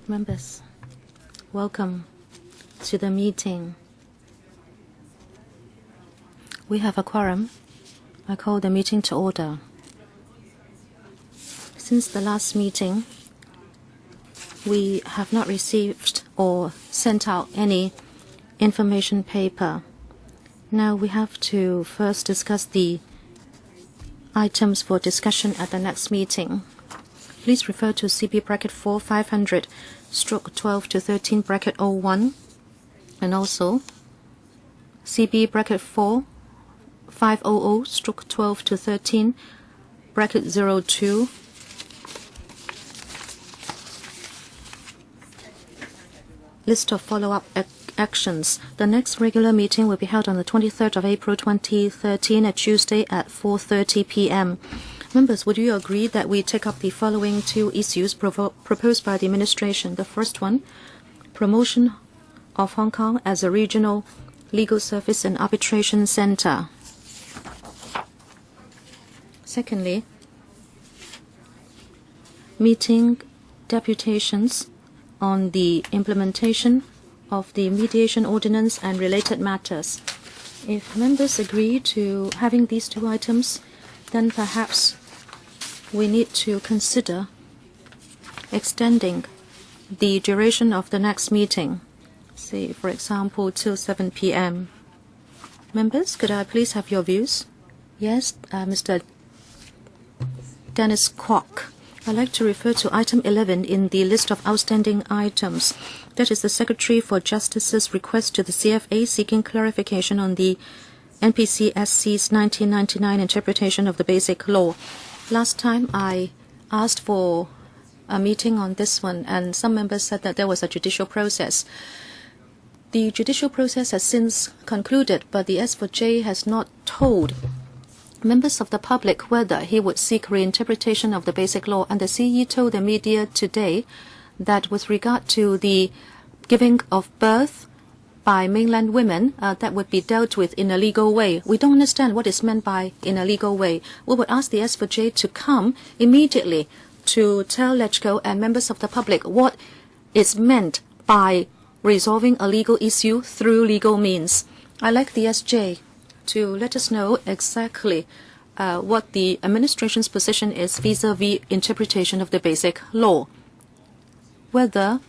Members, welcome to the meeting. We have a quorum. I call the meeting to order. Since the last meeting, we have not received or sent out any information paper. Now we have to first discuss the items for discussion at the next meeting. Please refer to CB bracket 4 500 stroke 12 to 13 bracket 01 and also CB bracket 4 500 stroke 12 to 13 bracket 02 list of follow-up actions. The next regular meeting will be held on the 23rd of April 2013 at Tuesday at 4:30 p.m. Members, would you agree that we take up the following two issues proposed by the administration? The first one, promotion of Hong Kong as a regional legal service and arbitration center. Secondly, meeting deputations on the implementation of the mediation ordinance and related matters. If members agree to having these two items, then perhaps we need to consider extending the duration of the next meeting, say, for example, till 7 p.m. Members, could I please have your views? Yes, Mr. Dennis Kwok. I'd like to refer to item 11 in the list of outstanding items. That is the Secretary for Justice's request to the CFA seeking clarification on the NPCSC's 1999 interpretation of the Basic Law. Last time I asked for a meeting on this one, and some members said that there was a judicial process. The judicial process has since concluded, but the S4J has not told members of the public whether he would seek reinterpretation of the Basic Law, and the CE told the media today that with regard to the giving of birth by mainland women, that would be dealt with in a legal way. We don't understand what is meant by in a legal way. We would ask the S4J to come immediately to tell LegCo and members of the public what is meant by resolving a legal issue through legal means. I'd like the SJ to let us know exactly what the administration's position is vis-a-vis interpretation of the Basic Law. Whether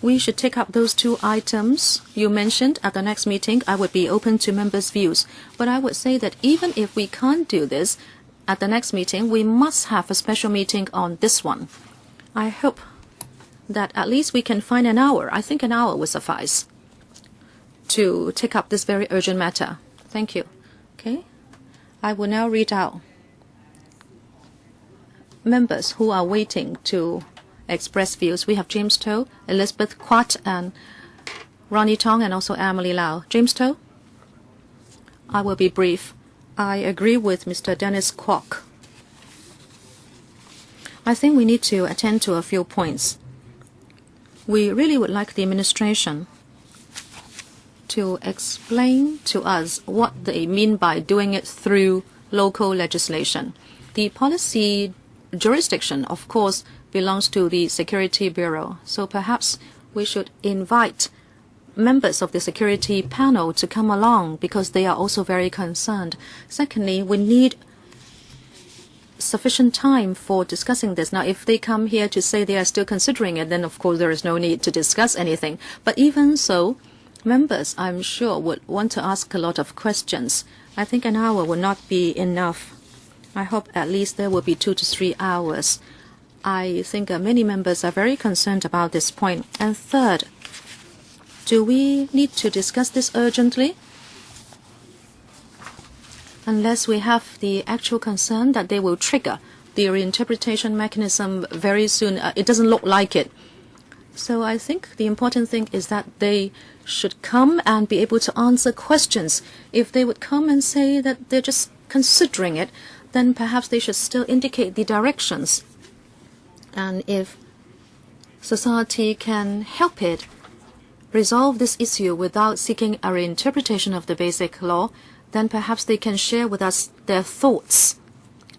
we should take up those two items you mentioned at the next meeting, I would be open to members' views. But I would say that even if we can't do this at the next meeting, we must have a special meeting on this one. I hope that at least we can find an hour. I think an hour would suffice to take up this very urgent matter. Thank you. Okay. I will now read out members who are waiting to express views. We have James To, Elizabeth Quat, and Ronnie Tong, and also Emily Lau. James To? I will be brief. I agree with Mr. Dennis Kwok. I think we need to attend to a few points. We really would like the administration to explain to us what they mean by doing it through local legislation. The policy jurisdiction, of course, belongs to the Security Bureau. So perhaps we should invite members of the security panel to come along because they are also very concerned. Secondly, we need sufficient time for discussing this. Now, if they come here to say they are still considering it, then of course there is no need to discuss anything. But even so, members, I'm sure, would want to ask a lot of questions. I think an hour will not be enough. I hope at least there will be 2 to 3 hours. I think many members are very concerned about this point. And third, do we need to discuss this urgently? Unless we have the actual concern that they will trigger the reinterpretation mechanism very soon. It doesn't look like it. So I think the important thing is that they should come and be able to answer questions. If they would come and say that they're just considering it, then perhaps they should still indicate the directions. And if society can help it resolve this issue without seeking a reinterpretation of the Basic Law, then perhaps they can share with us their thoughts.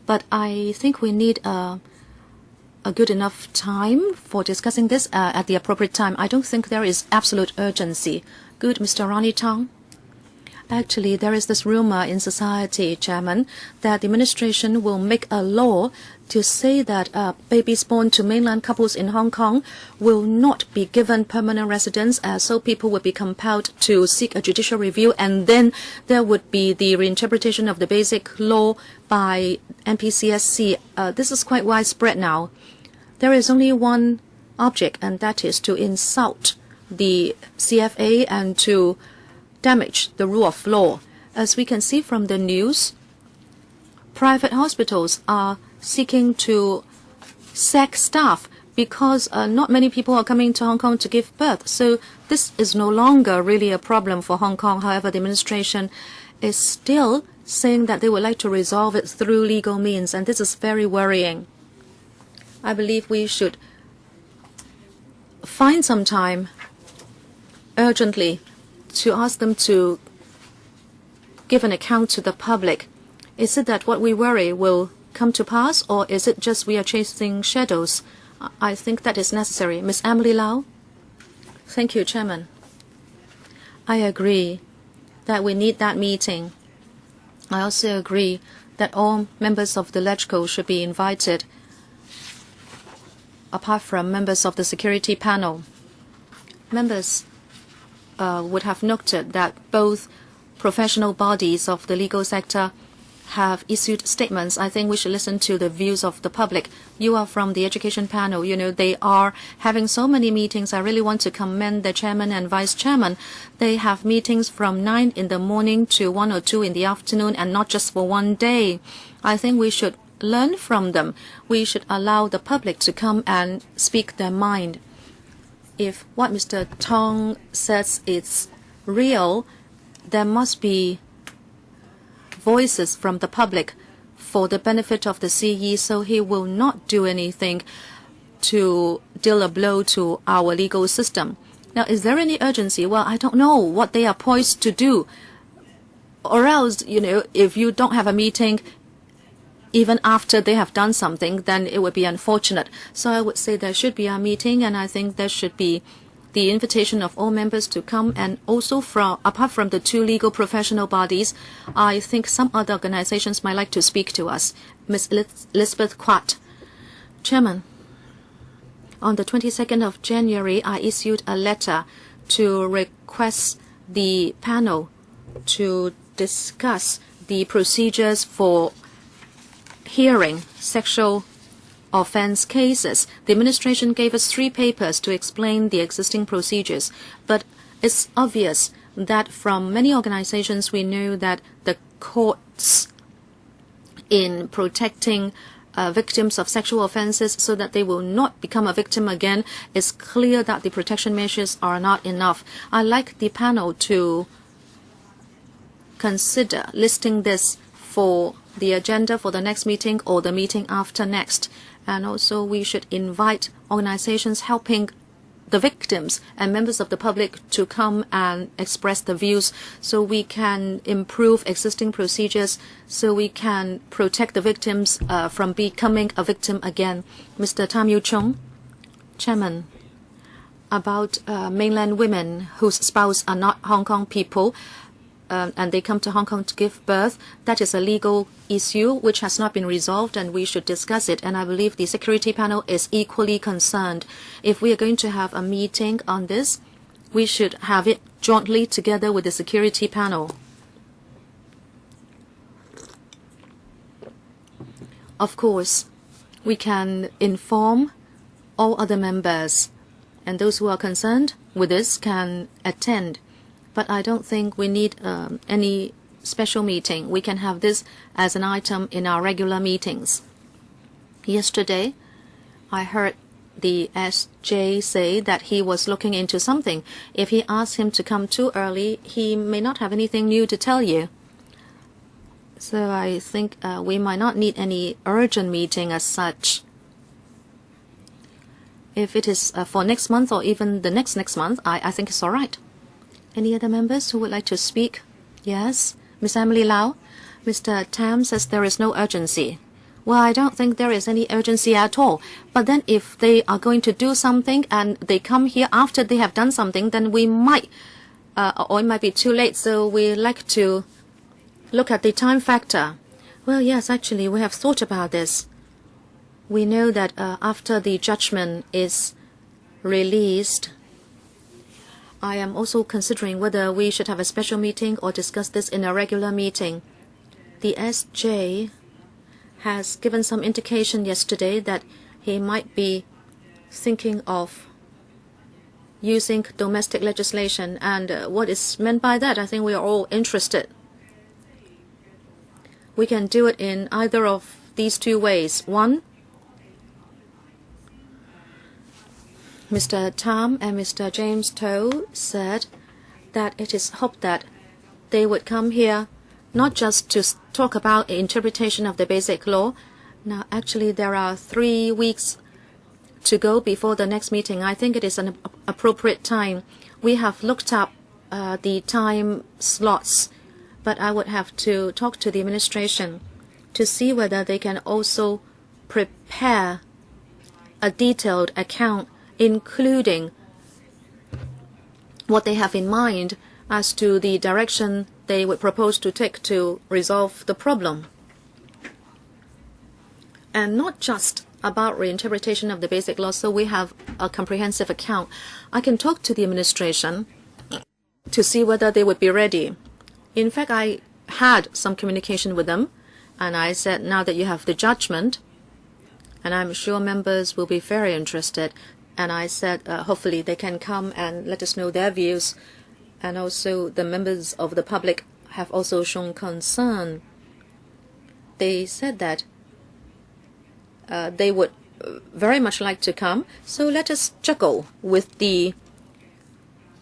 But I think we need a a good enough time for discussing this at the appropriate time? I don't think there is absolute urgency. Good, Mr. Ronnie Tong. Actually, there is this rumor in society, Chairman, that the administration will make a law to say that babies born to mainland couples in Hong Kong will not be given permanent residence, so people would be compelled to seek a judicial review, and then there would be the reinterpretation of the basic law by NPCSC. This is quite widespread now. There is only one object, and that is to insult the CFA and to damage the rule of law. As we can see from the news, private hospitals are seeking to sack staff because not many people are coming to Hong Kong to give birth. So this is no longer really a problem for Hong Kong. However, the administration is still saying that they would like to resolve it through legal means, and this is very worrying. I believe we should find some time urgently to ask them to give an account to the public. Is it that what we worry will come to pass, or is it just we are chasing shadows? I think that is necessary. Ms. Emily Lau. Thank you, Chairman. I agree that we need that meeting. I also agree that all members of the LegCo should be invited, apart from members of the security panel. Members would have noted that both professional bodies of the legal sector have issued statements. I think we should listen to the views of the public. You are from the education panel. You know, they are having so many meetings. I really want to commend the chairman and vice chairman. They have meetings from 9 in the morning to 1 or 2 in the afternoon, and not just for one day. I think we should learn from them. We should allow the public to come and speak their mind. If what Mr. Tong says is real, there must be voices from the public for the benefit of the CE, so he will not do anything to deal a blow to our legal system. Now, is there any urgency? Well, I don't know what they are poised to do. Or else, you know, if you don't have a meeting even after they have done something, then it would be unfortunate. So I would say there should be a meeting, and I think there should be the invitation of all members to come, and also apart from the 2 legal professional bodies, I think some other organizations might like to speak to us. Ms. Elizabeth Quat. Chairman, on the 22nd of January, I issued a letter to request the panel to discuss the procedures for hearing sexual offense cases. The administration gave us 3 papers to explain the existing procedures, but it's obvious that from many organizations we know that the courts in protecting victims of sexual offenses so that they will not become a victim again, it's clear that the protection measures are not enough. I'd like the panel to consider listing this for the agenda for the next meeting or the meeting after next. And also we should invite organizations helping the victims and members of the public to come and express the views so we can improve existing procedures, so we can protect the victims from becoming a victim again. Mr. Tam Yu Chung, Chairman, about mainland women whose spouse are not Hong Kong people, and they come to Hong Kong to give birth. That is a legal issue which has not been resolved, and we should discuss it. And I believe the security panel is equally concerned. If we are going to have a meeting on this, we should have it jointly together with the security panel. Of course, we can inform all other members, and those who are concerned with this can attend. But I don't think we need any special meeting. We can have this as an item in our regular meetings. Yesterday, I heard the SJ say that he was looking into something. If he asks him to come too early, he may not have anything new to tell you. So I think we might not need any urgent meeting as such. If it is for next month or even the next month, I think it's all right. Any other members who would like to speak? Yes. Ms. Emily Lau. Mr. Tam says there is no urgency. well, I don't think there is any urgency at all. But then if they are going to do something and they come here after they have done something, then we might, or it might be too late. So we like to look at the time factor. Well, yes, actually, we have thought about this. We know that after the judgment is released, I am also considering whether we should have a special meeting or discuss this in a regular meeting. The SJ has given some indication yesterday that he might be thinking of using domestic legislation. And what is meant by that, I think we are all interested. We can do it in either of these two ways. One, Mr. Tam and Mr. James To said that it is hoped that they would come here not just to talk about the interpretation of the basic law. Now, actually, there are 3 weeks to go before the next meeting. I think it is an appropriate time. We have looked up the time slots, but I would have to talk to the administration to see whether they can also prepare a detailed account, including what they have in mind as to the direction they would propose to take to resolve the problem. And not just about reinterpretation of the basic law, so we have a comprehensive account. I can talk to the administration to see whether they would be ready. In fact, I had some communication with them, and I said, now that you have the judgment, and I'm sure members will be very interested, and I said, hopefully they can come and let us know their views. And also the members of the public have also shown concern. They said that they would very much like to come. So let us juggle with the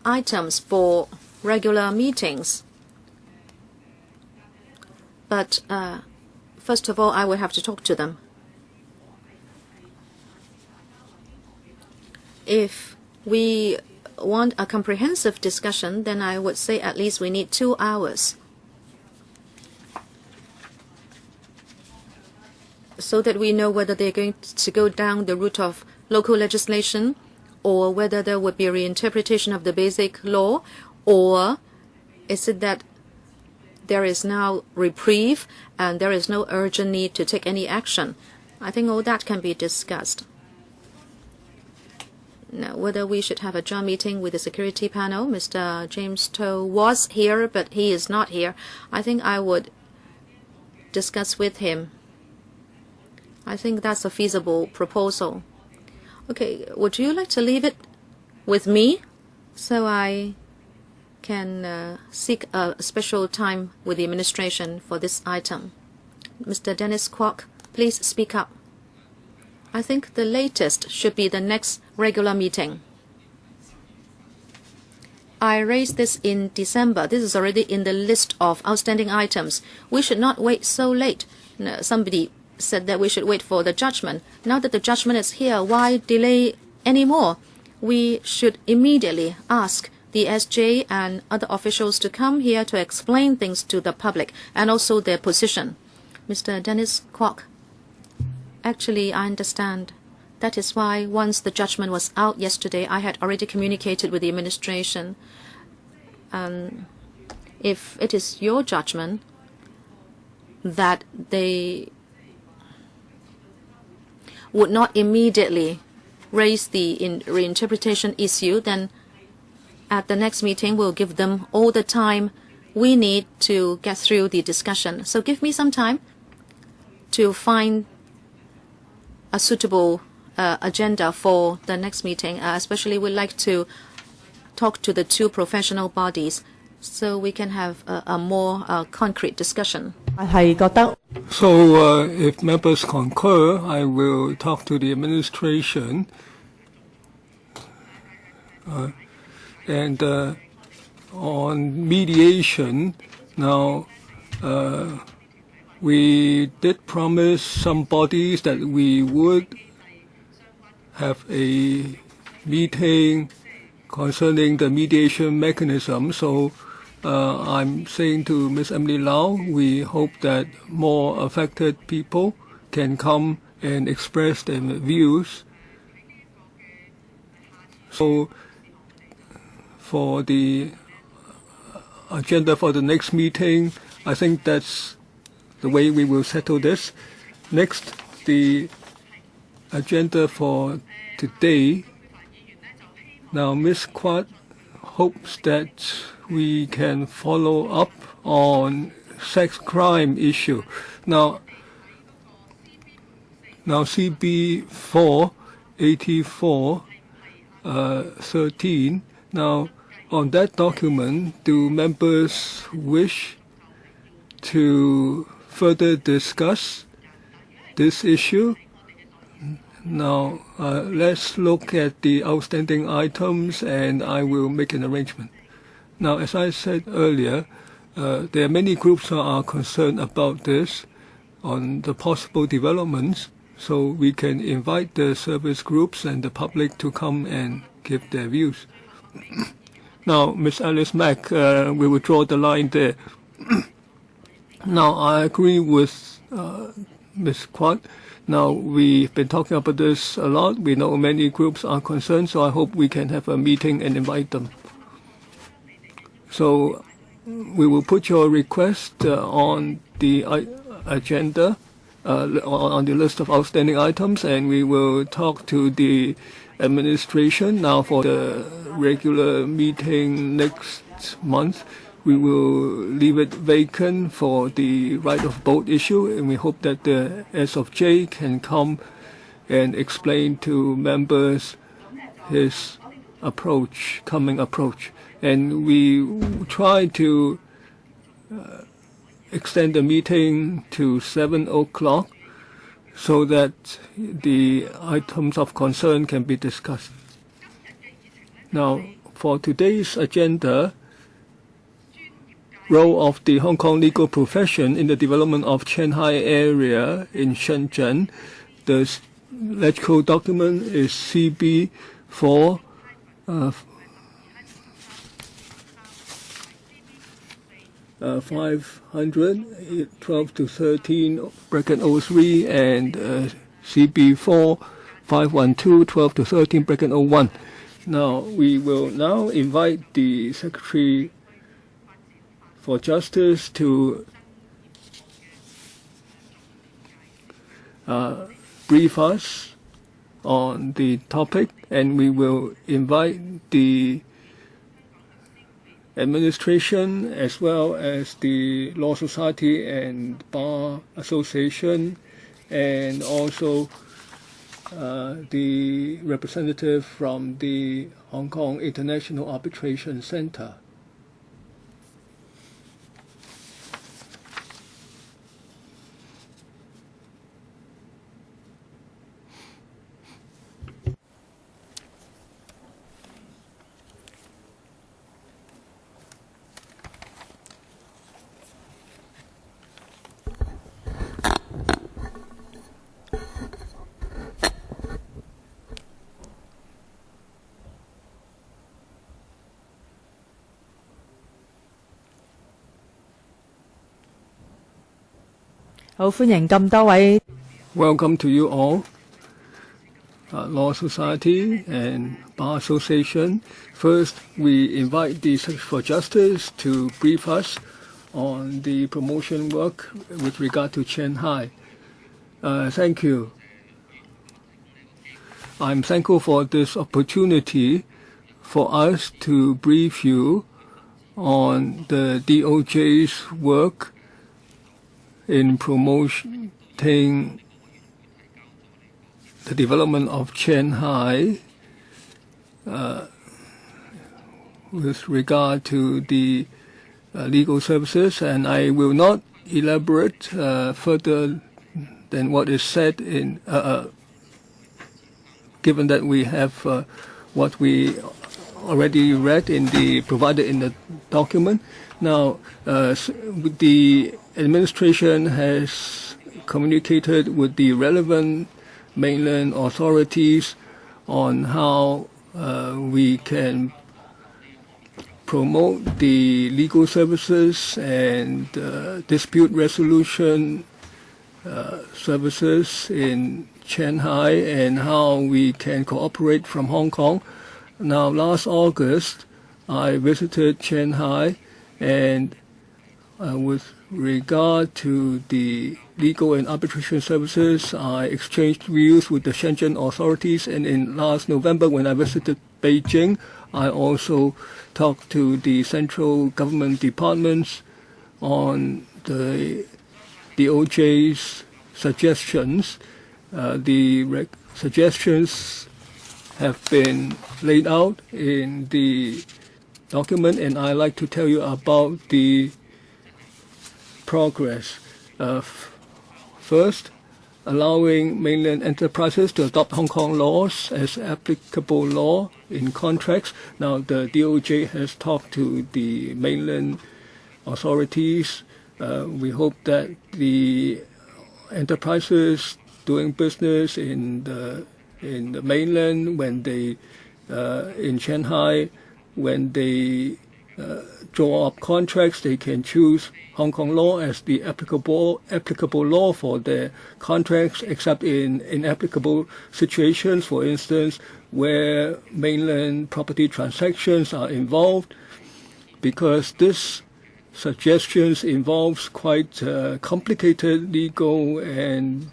items for regular meetings. But first of all, I will have to talk to them. If we want a comprehensive discussion, then I would say at least we need 2 hours, so that we know whether they're going to go down the route of local legislation, or whether there would be a reinterpretation of the basic law, or is it that there is now reprieve and there is no urgent need to take any action. I think all that can be discussed. Now, whether we should have a joint meeting with the security panel, Mr. James To was here, but he is not here. I think I would discuss with him. I think that's a feasible proposal. Okay, would you like to leave it with me so I can seek a special time with the administration for this item? Mr. Dennis Kwok, please speak up. I think the latest should be the next regular meeting. I raised this in December. This is already in the list of outstanding items. We should not wait so late. No, somebody said that we should wait for the judgment. Now that the judgment is here, why delay anymore? We should immediately ask the SJ and other officials to come here to explain things to the public and also their position. Mr. Dennis Kwok. Actually, I understand. That is why once the judgment was out yesterday, I had already communicated with the administration. If it is your judgment that they would not immediately raise the reinterpretation issue, then at the next meeting we'll give them all the time we need to get through the discussion. So give me some time to find a suitable agenda for the next meeting. Especially we'd like to talk to the 2 professional bodies so we can have a more concrete discussion. So if members concur, I will talk to the administration and on mediation. Now, we did promise some bodies that we would have a meeting concerning the mediation mechanism. So I'm saying to Ms. Emily Lau, we hope that more affected people can come and express their views. So for the agenda for the next meeting, I think that's the way we will settle this. Next, the agenda for today. Now, Ms. Quat hopes that we can follow up on sex crime issue. Now CB 484 13. Now, on that document, do members wish to further discuss this issue? Now, let's look at the outstanding items, and I will make an arrangement. Now, as I said earlier, there are many groups that are concerned about this, on the possible developments, so we can invite the service groups and the public to come and give their views. Now, Ms. Alice Mack, we will draw the line there. Now, I agree with Ms. Quat. Now, we've been talking about this a lot. We know many groups are concerned, so I hope we can have a meeting and invite them. So we will put your request on the agenda, on the list of outstanding items, and we will talk to the administration. Now, for the regular meeting next month, we will leave it vacant for the right of vote issue, and we hope that the SOJ can come and explain to members his coming approach. And we try to extend the meeting to 7 o'clock so that the items of concern can be discussed. Now, for today's agenda, role of the Hong Kong legal profession in the development of Qianhai area in Shenzhen. The legislative document is CB 4 500 12 to 13 bracket 03 and CB 4 512 12 to 13 bracket 01. Now we will now invite the Secretary for Justice to brief us on the topic, and we will invite the administration as well as the Law Society and Bar Association, and also the representative from the Hong Kong International Arbitration Center. Welcome to you all, Law Society and Bar Association. First, we invite the Secretary for Justice to brief us on the promotion work with regard to Qianhai. Thank you. I'm thankful for this opportunity for us to brief you on the DOJ's work in promoting the development of Qianhai with regard to the legal services, and I will not elaborate further than what is said in given that we have what we already read provided in the document. Now, the administration has communicated with the relevant mainland authorities on how we can promote the legal services and dispute resolution services in Qianhai and how we can cooperate from Hong Kong. Now, last August, I visited Qianhai, and with regard to the legal and arbitration services, I exchanged views with the Shenzhen authorities, and in last November when I visited Beijing, I also talked to the central government departments on the DOJ's suggestions. The suggestions have been laid out in the document, and I'd like to tell you about the progress. First, allowing mainland enterprises to adopt Hong Kong laws as applicable law in contracts. Now, the DOJ has talked to the mainland authorities. We hope that the enterprises doing business in the mainland, when they in Shanghai, when they draw up contracts, they can choose Hong Kong law as the applicable law for their contracts, except in inapplicable situations, for instance, where mainland property transactions are involved, because this suggestions involves quite complicated legal and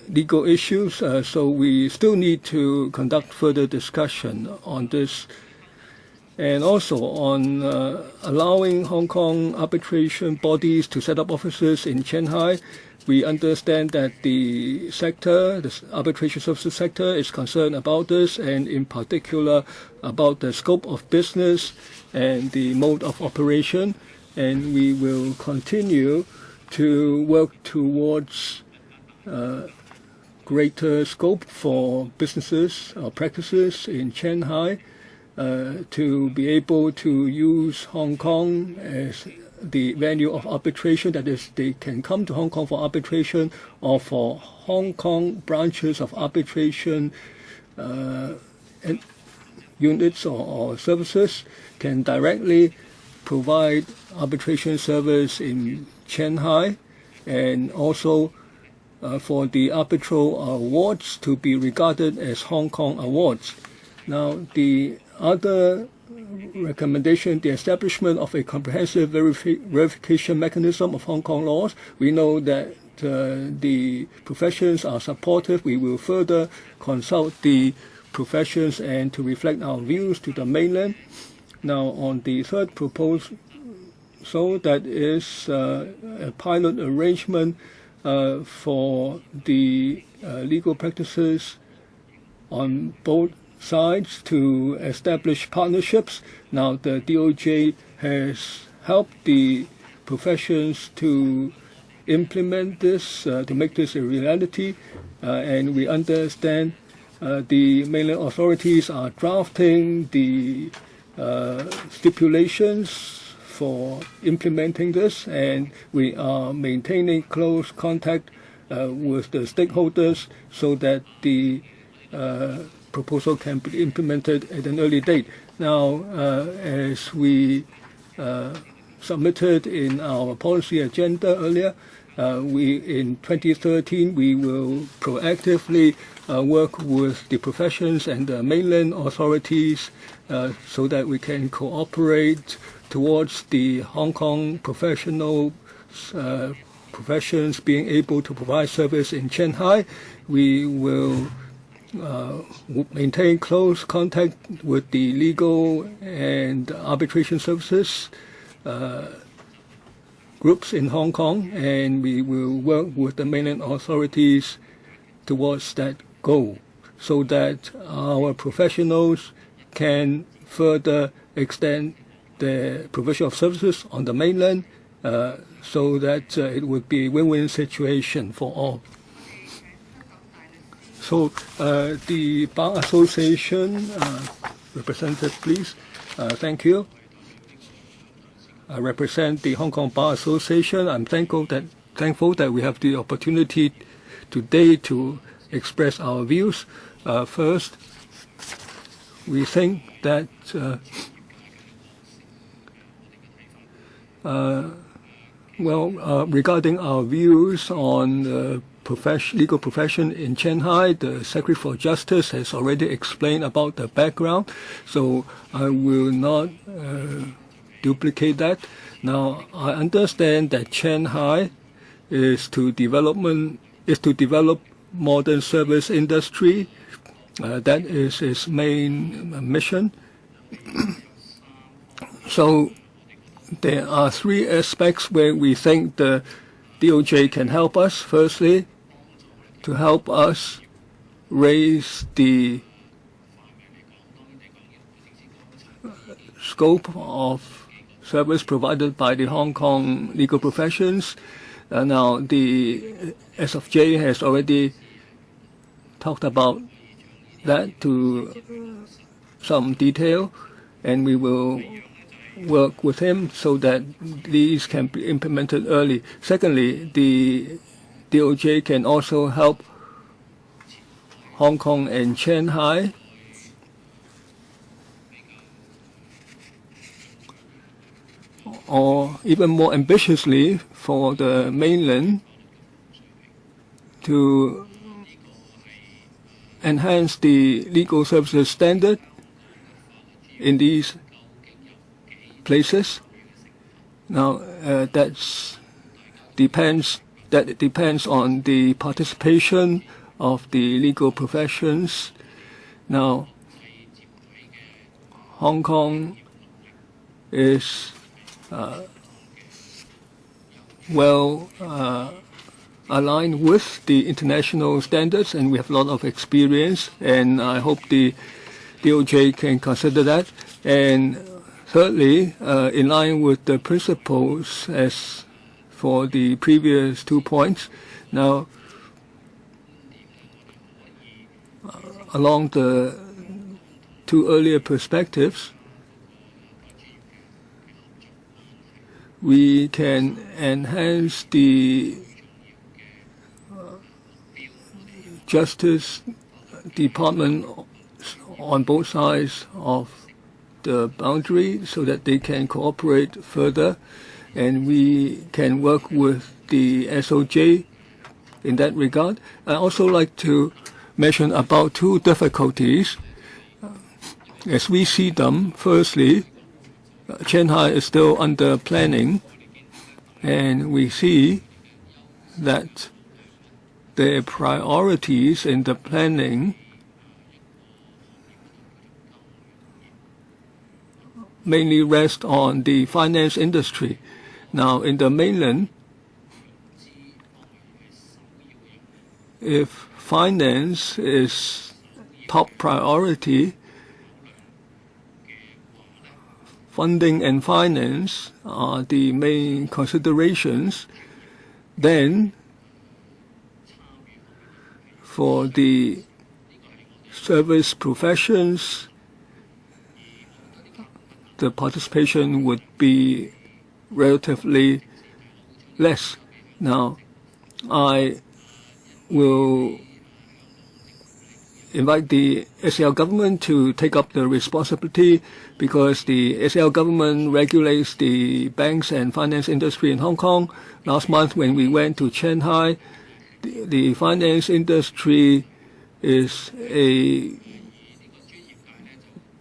legal issues, so we still need to conduct further discussion on this. And also on allowing Hong Kong arbitration bodies to set up offices in Shanghai. We understand that the sector, the arbitration services sector, is concerned about this, and in particular about the scope of business and the mode of operation. And we will continue to work towards greater scope for businesses or practices in Shanghai, to be able to use Hong Kong as the venue of arbitration. That is, they can come to Hong Kong for arbitration, or for Hong Kong branches of arbitration and units or services can directly provide arbitration service in Shanghai, and also for the arbitral awards to be regarded as Hong Kong awards. Now, the other recommendation, the establishment of a comprehensive verification mechanism of Hong Kong laws. We know that the professions are supportive. We will further consult the professions and to reflect our views to the mainland. Now, on the third proposal, that is a pilot arrangement for the legal practices on both sides to establish partnerships. Now, the DOJ has helped the professions to implement this, to make this a reality, and we understand the mainland authorities are drafting the stipulations for implementing this, and we are maintaining close contact with the stakeholders so that the proposal can be implemented at an early date. Now, as we submitted in our policy agenda earlier, in 2013 we will proactively work with the professions and the mainland authorities so that we can cooperate towards the Hong Kong professionals professions being able to provide service in Shanghai. We will maintain close contact with the legal and arbitration services groups in Hong Kong, and we will work with the mainland authorities towards that goal so that our professionals can further extend the provision of services on the mainland so that it would be a win-win situation for all. So the Bar Association representative, please. Thank you. I represent the Hong Kong Bar Association. I'm thankful that we have the opportunity today to express our views. First, we think that Well, regarding our views on the legal profession in Qianhai, the Secretary for Justice has already explained about the background, so I will not duplicate that. Now, I understand that Qianhai is to develop modern service industry. That is its main mission. So there are three aspects where we think the DOJ can help us. Firstly, to help us raise the scope of service provided by the Hong Kong legal professions. Now, the SFJ has already talked about that to some detail, and we will work with him so that these can be implemented early. Secondly, the DOJ can also help Hong Kong and Qianhai or even more ambitiously for the mainland to enhance the legal services standard in these places. Now, that depends on the participation of the legal professions. Now, Hong Kong is well aligned with the international standards, and we have a lot of experience, and I hope the DOJ can consider that. And thirdly, in line with the principles as for the previous 2 points, now along the two earlier perspectives, we can enhance the Justice Department on both sides of the boundary so that they can cooperate further, and we can work with the SOJ in that regard. I also like to mention about two difficulties as we see them. Firstly, Qianhai is still under planning, and we see that the priorities in the planning mainly rest on the finance industry. Now, in the mainland, if finance is top priority, funding and finance are the main considerations, then for the service professions, the participation would be relatively less. Now, I will invite the SAR government to take up the responsibility, because the SAR government regulates the banks and finance industry in Hong Kong. Last month when we went to Qianhai, the finance industry is a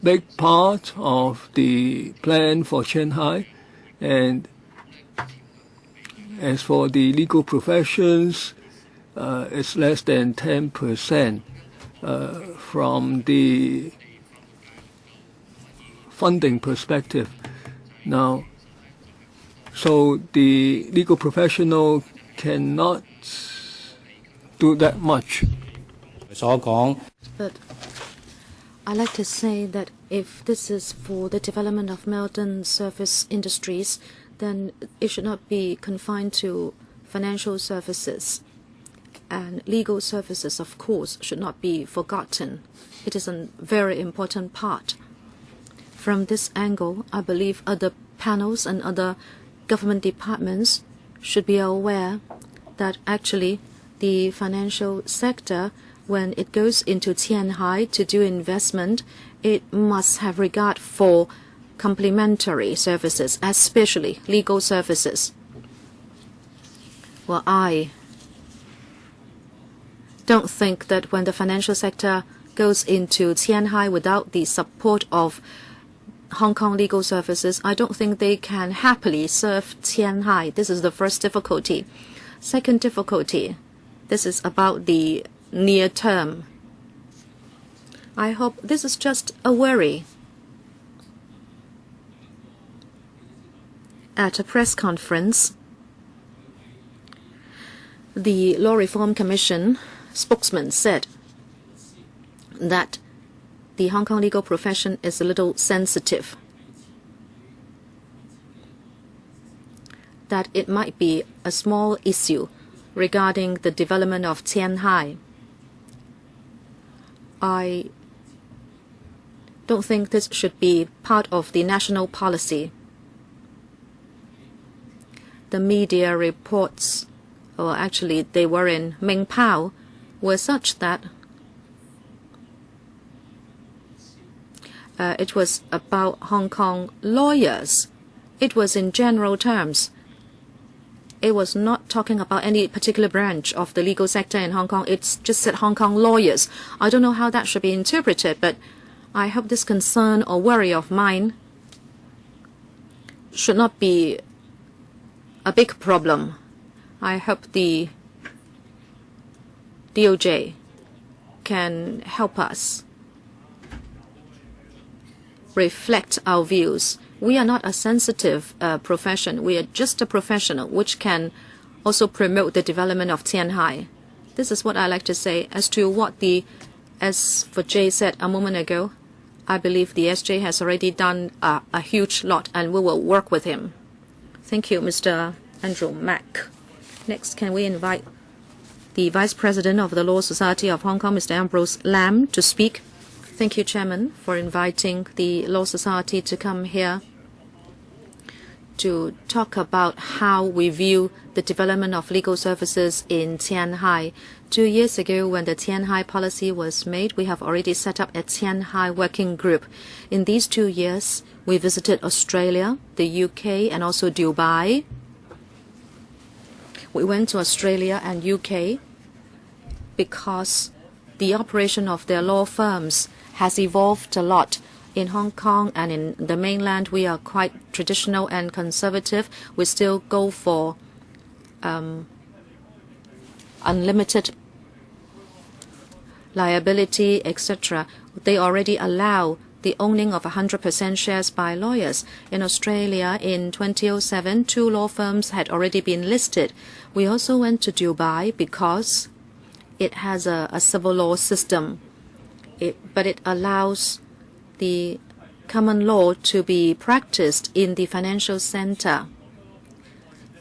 big part of the plan for Qianhai, and as for the legal professions, it's less than 10% from the funding perspective. Now, so the legal professional cannot do that much. But I like to say that if this is for the development of modern service industries, then it should not be confined to financial services. And legal services, of course, should not be forgotten. It is a very important part. From this angle, I believe other panels and other government departments should be aware that actually the financial sector, when it goes into Qianhai to do investment, it must have regard for complementary services, especially legal services. Well, I don't think that when the financial sector goes into Qianhai without the support of Hong Kong legal services, I don't think they can happily serve Qianhai. This is the first difficulty. Second difficulty, this is about the near term. I hope this is just a worry. At a press conference, the Law Reform Commission spokesman said that the Hong Kong legal profession is a little sensitive, that it might be a small issue regarding the development of Qianhai. I don't think this should be part of the national policy. The media reports, or actually they were in Mei-fun, were such that it was about Hong Kong lawyers. It was in general terms. It was not talking about any particular branch of the legal sector in Hong Kong. It's just said Hong Kong lawyers. I don't know how that should be interpreted, but I hope this concern or worry of mine should not be a big problem. I hope the DOJ can help us reflect our views. We are not a sensitive profession. We are just a professional which can also promote the development of Qianhai. This is what I like to say. As to what the S4J said a moment ago, I believe the SJ has already done a huge lot, and we will work with him. Thank you, Mr. Andrew Mack. Next, can we invite the Vice President of the Law Society of Hong Kong, Mr. Ambrose Lam, to speak? Thank you, Chairman, for inviting the Law Society to come here to talk about how we view the development of legal services in Qianhai. 2 years ago, when the Qianhai policy was made, we have already set up a Qianhai working group. In these 2 years, we visited Australia, the UK, and also Dubai. We went to Australia and UK because the operation of their law firms has evolved a lot. In Hong Kong and in the mainland, we are quite traditional and conservative. We still go for unlimited liability, etc. They already allow the owning of 100% shares by lawyers. In Australia, in 2007, 2 law firms had already been listed. We also went to Dubai because it has a civil law system, but it allows the common law to be practiced in the financial center.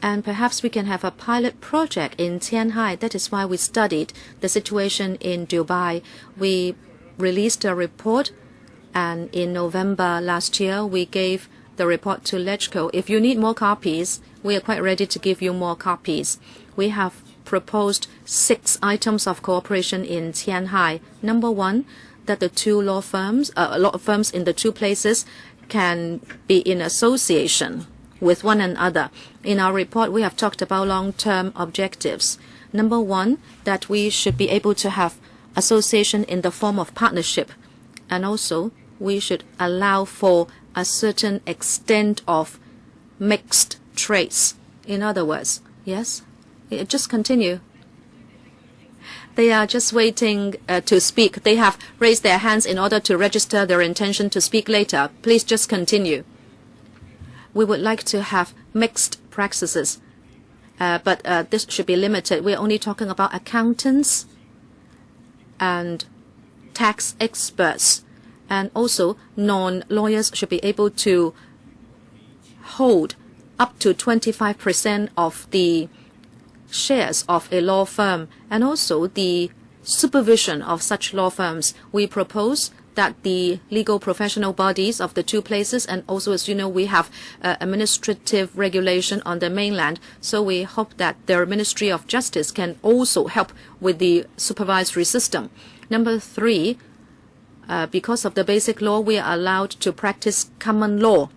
And perhaps we can have a pilot project in Qianhai. That is why we studied the situation in Dubai. We released a report, and in November last year, we gave the report to LegCo. If you need more copies, we are quite ready to give you more copies. We have proposed 6 items of cooperation in Qianhai. Number 1, that the 2 law firms in the 2 places can be in association with one another. In our report, we have talked about long-term objectives. Number 1, that we should be able to have association in the form of partnership. And also, we should allow for a certain extent of mixed trades. In other words, yes? Just continue. They are just waiting to speak. They have raised their hands in order to register their intention to speak later. Please just continue. We would like to have mixed practices, but this should be limited. We're only talking about accountants and tax experts, and also non-lawyers should be able to hold up to 25% of the shares of a law firm, and also the supervision of such law firms. We propose that the legal professional bodies of the 2 places, and also, as you know, we have administrative regulation on the mainland, so we hope that their Ministry of Justice can also help with the supervisory system. Number 3, because of the basic law, we are allowed to practice common law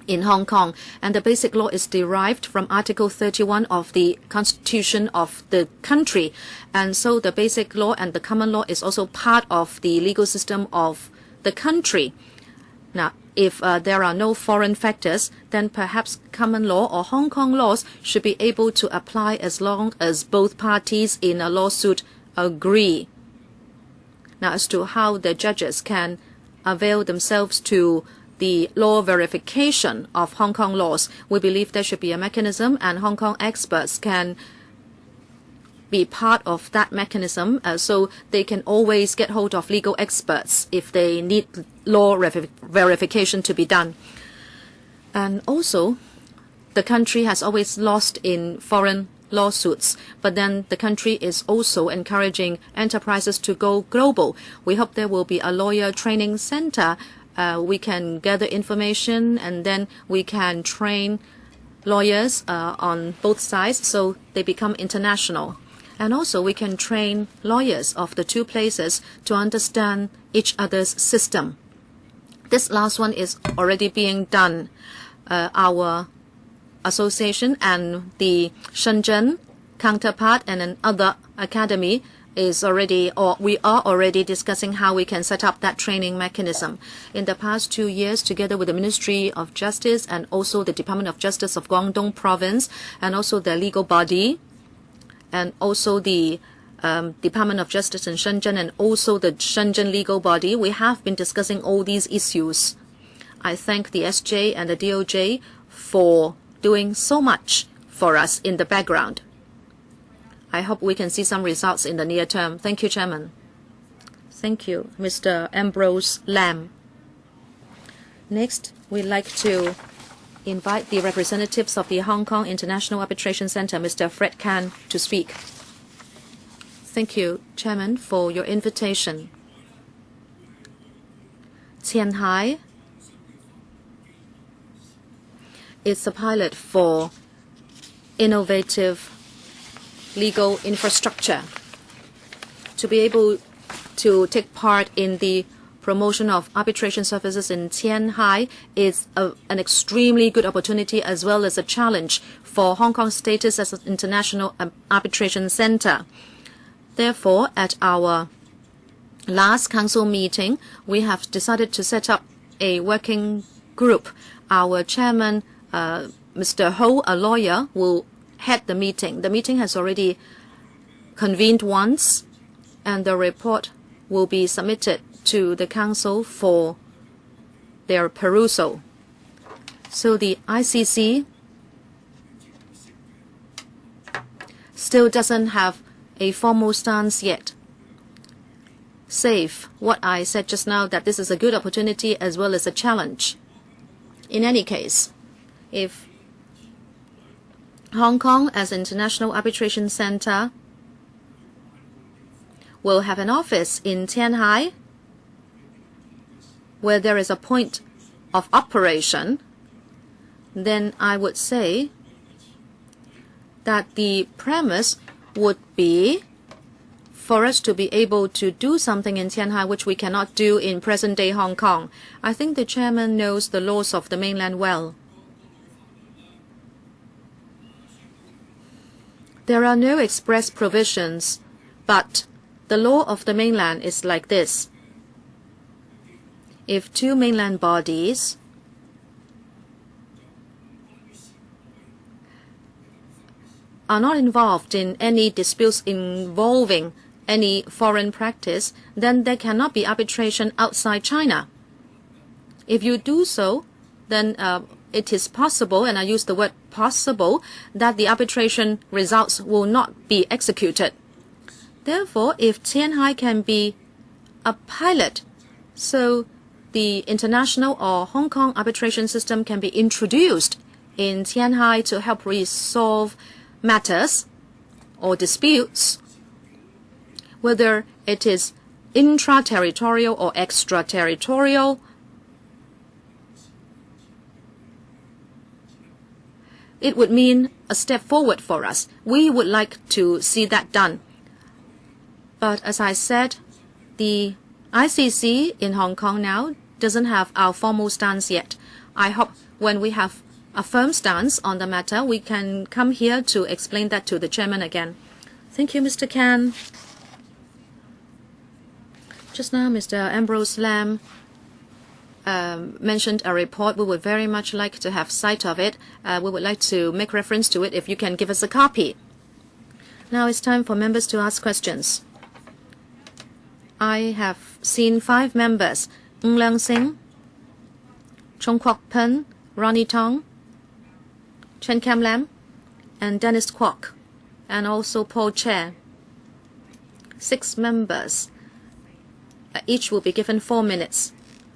in Hong Kong, and the basic law is derived from Article 31 of the Constitution of the country. And so the basic law and the common law is also part of the legal system of the country. Now, if there are no foreign factors, then perhaps common law or Hong Kong laws should be able to apply as long as both parties in a lawsuit agree. Now, as to how the judges can avail themselves to the law verification of Hong Kong laws, we believe there should be a mechanism, and Hong Kong experts can be part of that mechanism, so they can always get hold of legal experts if they need law verification to be done. And also, the country has always lost in foreign lawsuits, but then the country is also encouraging enterprises to go global. We hope there will be a lawyer training center. We can gather information, and then we can train lawyers on both sides so they become international. And also we can train lawyers of the two places to understand each other's system. This last one is already being done. Our association and the Shenzhen counterpart and another academy is already, or we are already discussing how we can set up that training mechanism. In the past 2 years, together with the Ministry of Justice and also the Department of Justice of Guangdong Province and also the legal body and also the Department of Justice in Shenzhen and also the Shenzhen legal body, we have been discussing all these issues. I thank the SJ and the DOJ for doing so much for us in the background. I hope we can see some results in the near term. Thank you, Chairman. Thank you, Mr. Ambrose Lam. Next, we'd like to invite the representatives of the Hong Kong International Arbitration Center, Mr. Fred Kan, to speak. Thank you, Chairman, for your invitation. Qianhai is a pilot for innovative legal infrastructure. To be able to take part in the promotion of arbitration services in Qianhai is an extremely good opportunity as well as a challenge for Hong Kong's status as an international arbitration center. Therefore, at our last council meeting, we have decided to set up a working group. Our chairman, Mr. Ho, a lawyer, will head the meeting. The meeting has already convened once, and the report will be submitted to the council for their perusal. So the ICC still doesn't have a formal stance yet. Save what I said just now, that this is a good opportunity as well as a challenge. In any case, if Hong Kong as an international arbitration center will have an office in Qianhai where there is a point of operation, then I would say that the premise would be for us to be able to do something in Qianhai which we cannot do in present-day Hong Kong. I think the chairman knows the laws of the mainland well. There are no express provisions, but the law of the mainland is like this. If two mainland bodies are not involved in any disputes involving any foreign practice, then there cannot be arbitration outside China. If you do so, then it is possible, and I use the word possible, that the arbitration results will not be executed. Therefore, if Qianhai can be a pilot, so the international or Hong Kong arbitration system can be introduced in Qianhai to help resolve matters or disputes, whether it is intra-territorial or extraterritorial, it would mean a step forward for us. We would like to see that done. But as I said, the ICC in Hong Kong now doesn't have our formal stance yet. I hope when we have a firm stance on the matter, we can come here to explain that to the chairman again. Thank you, Mr. Kan. Just now, Mr. Ambrose Lam mentioned a report. We would very much like to have sight of it. We would like to make reference to it if you can give us a copy. Now it's time for members to ask questions. I have seen 5 members: Ng Leung Sing, Chong Kwok Pen, Ronnie Tong, Chen Kam Lam, and Dennis Kwok, and also Paul Chair. 6 members. Each will be given 4 minutes.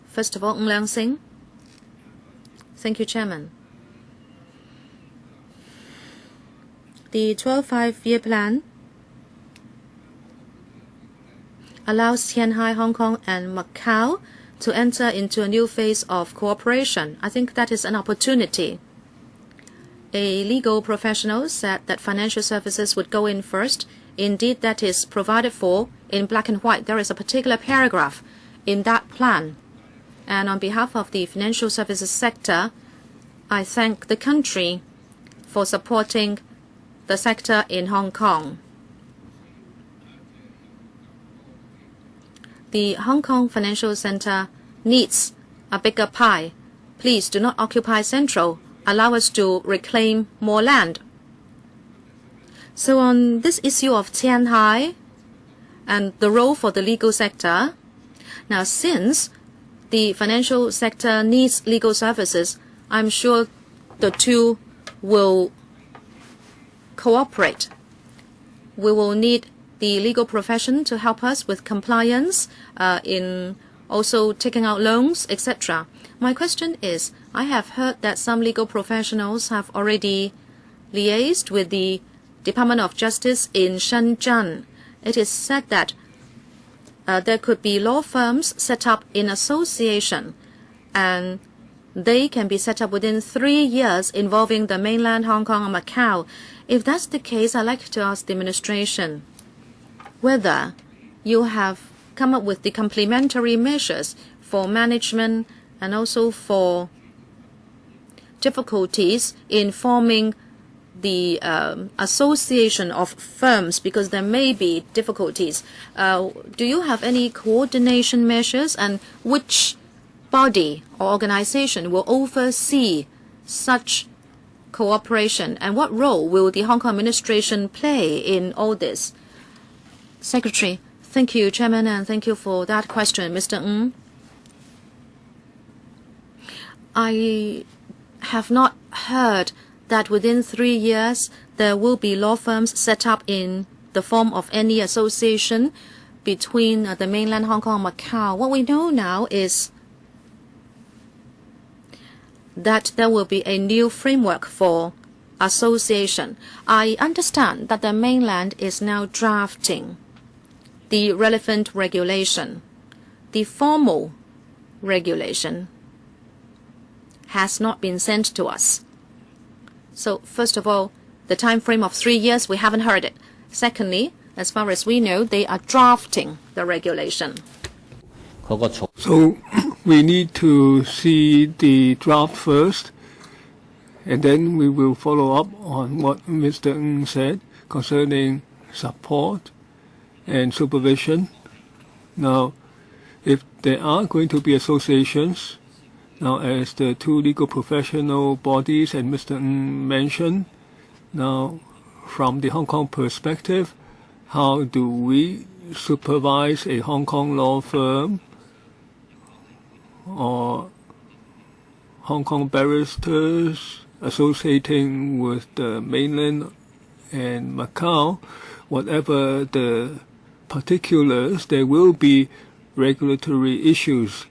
First of all, Ng Leung Sing. Thank you, Chairman. The 12th Five-Year Plan allows Qianhai, Hong Kong, and Macau to enter into a new phase of cooperation. I think that is an opportunity. A legal professional said that financial services would go in first. Indeed, that is provided for in black and white. There is a particular paragraph in that plan. And on behalf of the financial services sector, I thank the country for supporting the sector in Hong Kong. The Hong Kong Financial Center needs a bigger pie. Please do not occupy Central. Allow us to reclaim more land. So on this issue of Qianhai and the role for the legal sector, now since the financial sector needs legal services, I'm sure the two will cooperate. We will need the legal profession to help us with compliance, in also taking out loans, etc. My question is, I have heard that some legal professionals have already liaised with the Department of Justice in Shenzhen. It is said that there could be law firms set up in association, and they can be set up within 3 years involving the mainland, Hong Kong, and Macau. If that's the case, I'd like to ask the administration whether you have come up with the complementary measures for management and also for difficulties in forming the association of firms, because there may be difficulties. Do you have any coordination measures, and which body or organization will oversee such cooperation, and what role will the Hong Kong administration play in all this? Secretary. Thank you, Chairman, and thank you for that question, Mr. Ng. I have not heard that within 3 years there will be law firms set up in the form of any association between the mainland, Hong Kong, and Macau. What we know now is that there will be a new framework for association. I understand that the mainland is now drafting the relevant regulation. The formal regulation has not been sent to us. So first of all, the time frame of 3 years, we haven't heard it. Secondly, as far as we know, they are drafting the regulation. So we need to see the draft first, and then we will follow up on what Mr. Ng said concerning support and supervision. Now, if there are going to be associations, now as the 2 legal professional bodies and Mr. Ng mentioned, now from the Hong Kong perspective, how do we supervise a Hong Kong law firm or Hong Kong barristers associating with the mainland and Macau? Whatever the particulars, there will be regulatory issues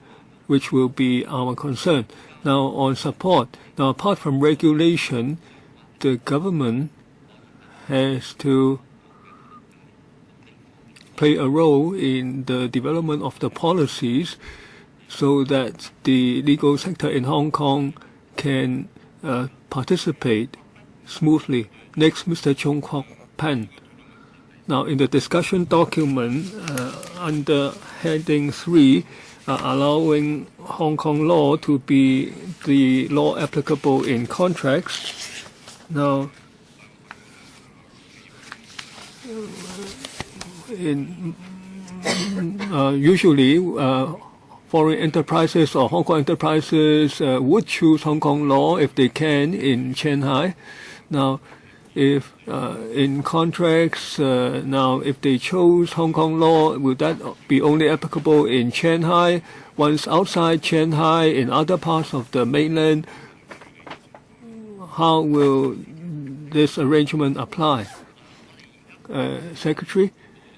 which will be our concern. Now on support, now apart from regulation, the government has to play a role in the development of the policies so that the legal sector in Hong Kong can participate smoothly. Next, Mr. Chong Kwok Pan. Now, in the discussion document under heading 3, allowing Hong Kong law to be the law applicable in contracts. Now, usually foreign enterprises or Hong Kong enterprises would choose Hong Kong law if they can in Qianhai. Now, if in contracts, now if they chose Hong Kong law, will that be only applicable in Qianhai? Once outside Qianhai, in other parts of the mainland, how will this arrangement apply? Secretary?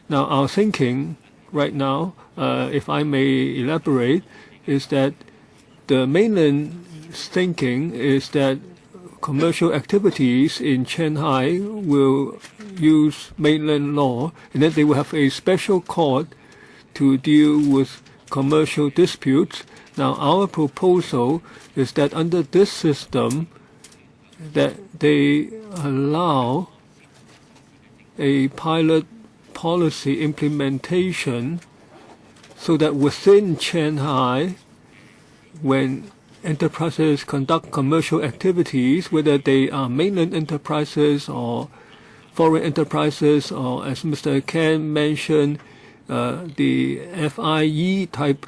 Now, our thinking right now, if I may elaborate, is that the mainland's thinking is that commercial activities in Qianhai will use mainland law, and then they will have a special court to deal with commercial disputes. Now, our proposal is that under this system, that they allow a pilot policy implementation so that within Qianhai, when enterprises conduct commercial activities, whether they are mainland enterprises or foreign enterprises, or as Mr. Ken mentioned, the FIE type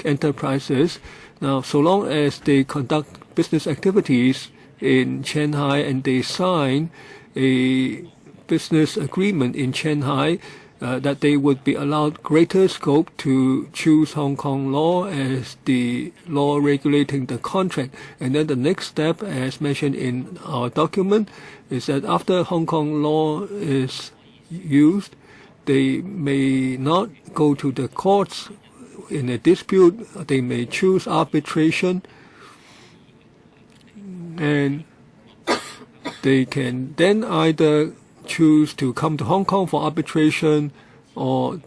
enterprises. Now, so long as they conduct business activities in Qianhai and they sign a business agreement in Qianhai, that they would be allowed greater scope to choose Hong Kong law as the law regulating the contract. And then the next step, as mentioned in our document, is that after Hong Kong law is used, they may not go to the courts in a dispute. They may choose arbitration, and they can then either choose to come to Hong Kong for arbitration, or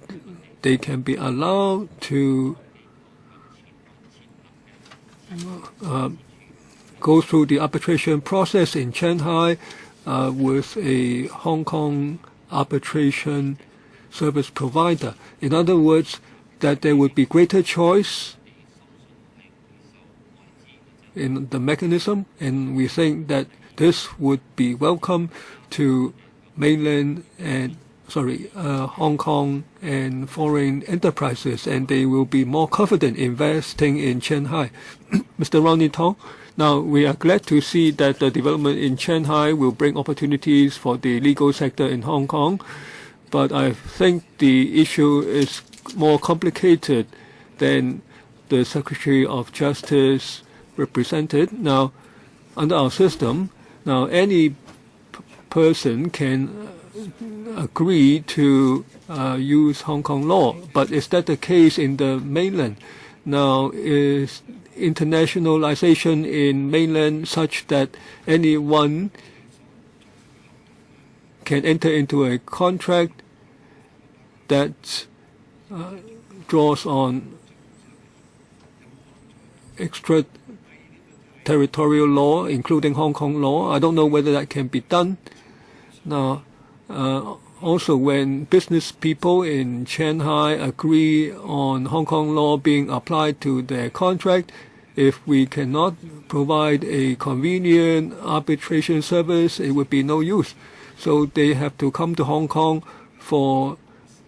they can be allowed to go through the arbitration process in Qianhai with a Hong Kong arbitration service provider. In other words, that there would be greater choice in the mechanism, and we think that this would be welcome to mainland and Hong Kong and foreign enterprises, and they will be more confident investing in Qianhai. Mr. Ronnie Tong, now we are glad to see that the development in Qianhai will bring opportunities for the legal sector in Hong Kong, but I think the issue is more complicated than the Secretary of Justice represented. Now, under our system, now any person can agree to use Hong Kong law, but is that the case in the mainland? Now, is internationalization in mainland such that anyone can enter into a contract that draws on extraterritorial law, including Hong Kong law? I don't know whether that can be done. Now, also when business people in Qianhai agree on Hong Kong law being applied to their contract, if we cannot provide a convenient arbitration service, it would be no use. So they have to come to Hong Kong for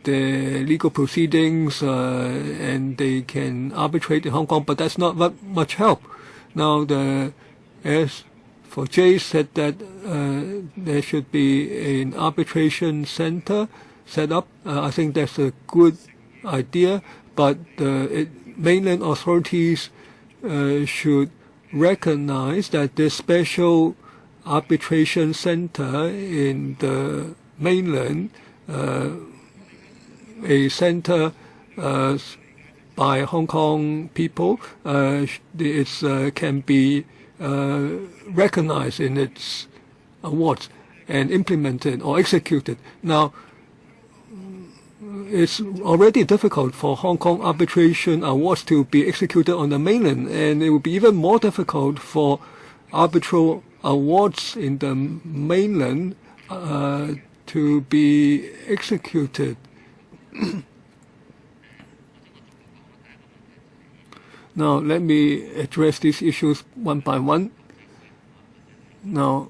the legal proceedings, and they can arbitrate in Hong Kong, but that's not much help. Now, as for Jay said that there should be an arbitration center set up. I think that's a good idea, but mainland authorities should recognize that this special arbitration center in the mainland, a center by Hong Kong people, it can be recognized in its awards and implemented or executed. Now, it's already difficult for Hong Kong arbitration awards to be executed on the mainland, and it will be even more difficult for arbitral awards in the mainland to be executed. Now, let me address these issues one by one. Now,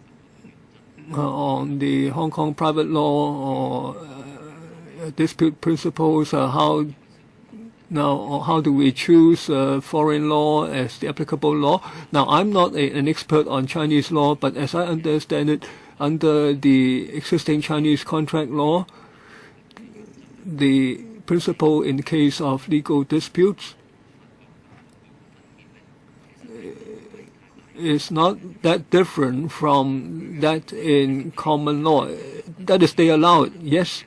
on the Hong Kong private law or dispute principles, how do we choose foreign law as the applicable law? Now, I'm not an expert on Chinese law, but as I understand it, under the existing Chinese contract law, the principle in the case of legal disputes is not that different from that in common law. That is, they allow it, yes.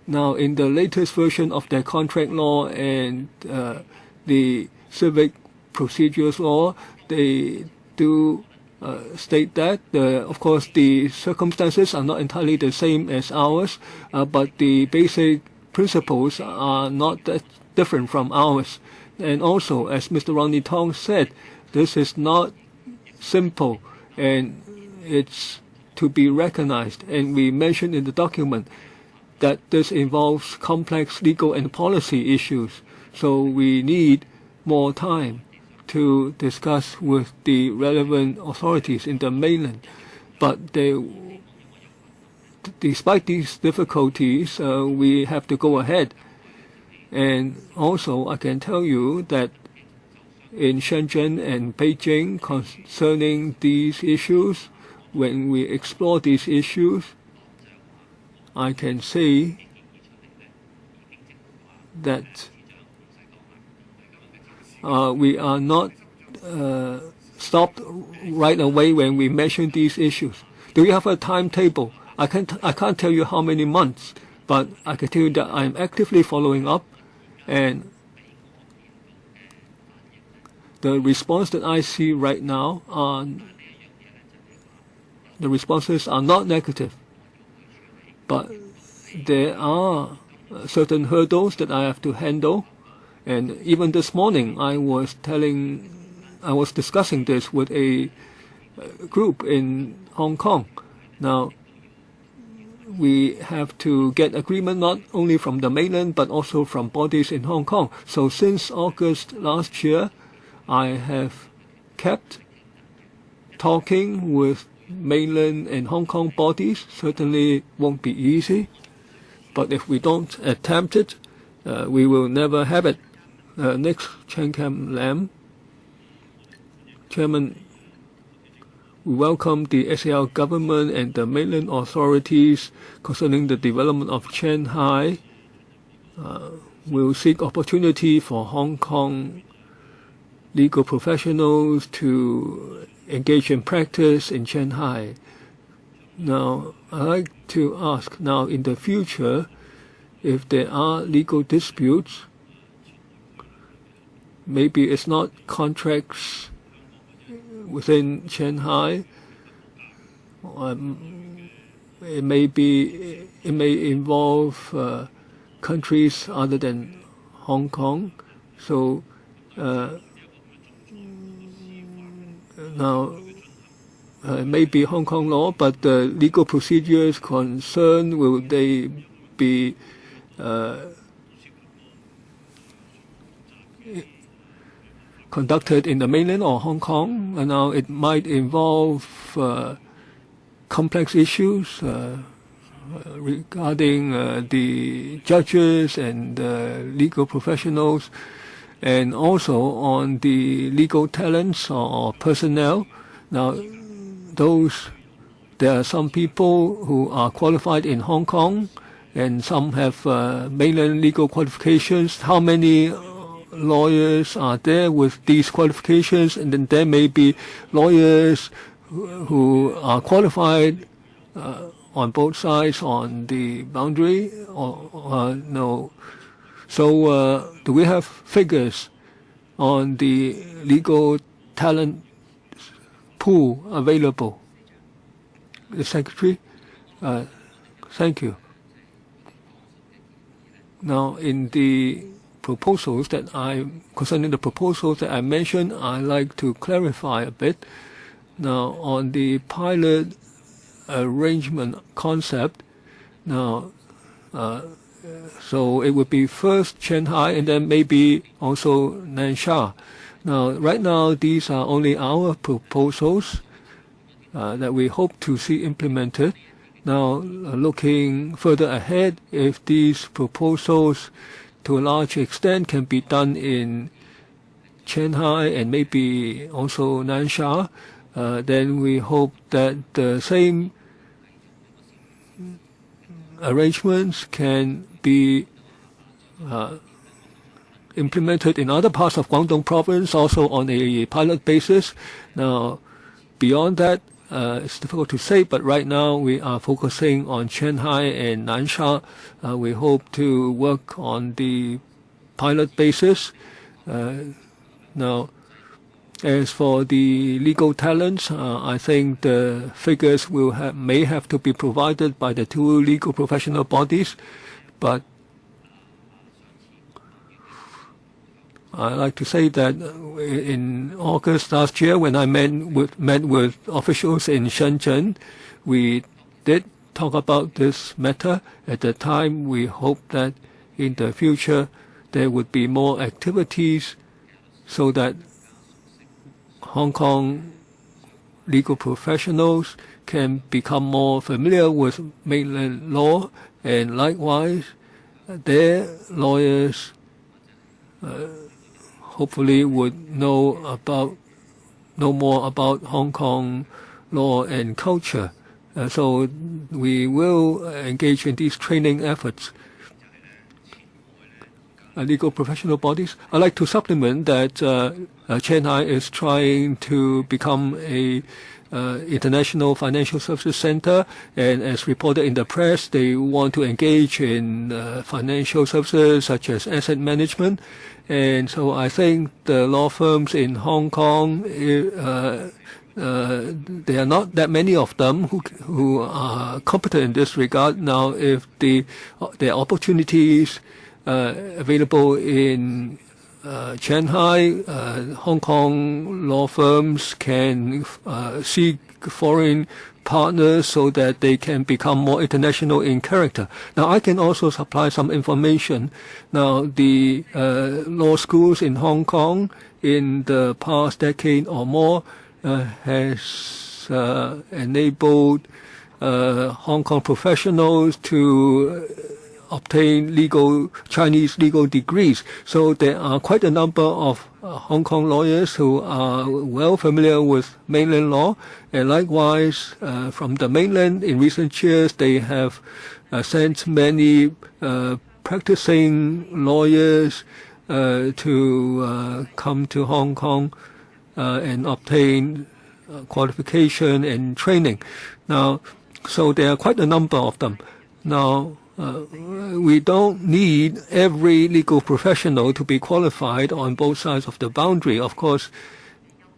Now, in the latest version of their contract law and the civic procedures law, they do state that, of course, the circumstances are not entirely the same as ours, but the basic principles are not that different from ours. And also, as Mr. Ronnie Tong said, this is not simple, and it's to be recognized. And we mentioned in the document that this involves complex legal and policy issues. So we need more time to discuss with the relevant authorities in the mainland. But despite these difficulties, we have to go ahead. And also, I can tell you that in Shenzhen and Beijing, concerning these issues, when we explore these issues, I can say that we are not stopped right away when we mention these issues. Do we have a timetable? I can't tell you how many months, but I can tell you that I'm actively following up, and the response that I see right now the responses are not negative, but there are certain hurdles that I have to handle. And even this morning, I was discussing this with a group in Hong Kong. Now, we have to get agreement not only from the mainland, but also from bodies in Hong Kong. So since August last year, I have kept talking with mainland and Hong Kong bodies. Certainly won't be easy, but if we don't attempt it, we will never have it. Next, Chen Kam Lam. Chairman, we welcome the SAR government and the mainland authorities concerning the development of Qianhai. We'll seek opportunity for Hong Kong legal professionals to engage in practice in Qianhai. Now, I'd like to ask, now in the future, if there are legal disputes, maybe it's not contracts within Qianhai, it may involve countries other than Hong Kong. So now, it may be Hong Kong law, but the legal procedures concerned, will they be conducted in the mainland or Hong Kong? And now it might involve complex issues regarding the judges and legal professionals, and also on the legal talents or personnel. Now, there are some people who are qualified in Hong Kong, and some have mainland legal qualifications. How many lawyers are there with these qualifications? And then there may be lawyers who are qualified on both sides on the boundary, or no. So do we have figures on the legal talent pool available? The Secretary? Thank you. Now, in the proposals concerning the proposals that I mentioned, I'd like to clarify a bit. Now, on the pilot arrangement concept, now, so it would be first Qianhai and then maybe also Nansha. Now, right now, these are only our proposals that we hope to see implemented. Now, looking further ahead, if these proposals to a large extent can be done in Qianhai and maybe also Nansha, then we hope that the same arrangements can be implemented in other parts of Guangdong province, also on a pilot basis. Now, beyond that, it's difficult to say, but right now we are focusing on Qianhai and Nansha. We hope to work on the pilot basis. Now, as for the legal talents, I think the figures may have to be provided by the two legal professional bodies, but I like to say that in August last year, when I met with officials in Shenzhen, we did talk about this matter. At the time, we hope that in the future there would be more activities so that Hong Kong legal professionals can become more familiar with mainland law, and likewise, their lawyers hopefully would know more about Hong Kong law and culture. So we will engage in these training efforts. Legal professional bodies. I'd like to supplement that Qianhai is trying to become a international financial services center, and as reported in the press, they want to engage in financial services such as asset management. And so I think the law firms in Hong Kong, there are not that many of them who are competent in this regard. Now, if there are opportunities available in Qianhai, Hong Kong law firms can seek foreign partners so that they can become more international in character. Now, I can also supply some information. Now, the law schools in Hong Kong in the past decade or more has enabled Hong Kong professionals to obtain Chinese legal degrees. So there are quite a number of Hong Kong lawyers who are well familiar with mainland law, and likewise from the mainland in recent years they have sent many practicing lawyers to come to Hong Kong and obtain qualification and training. Now, so there are quite a number of them. Now, we don't need every legal professional to be qualified on both sides of the boundary. Of course,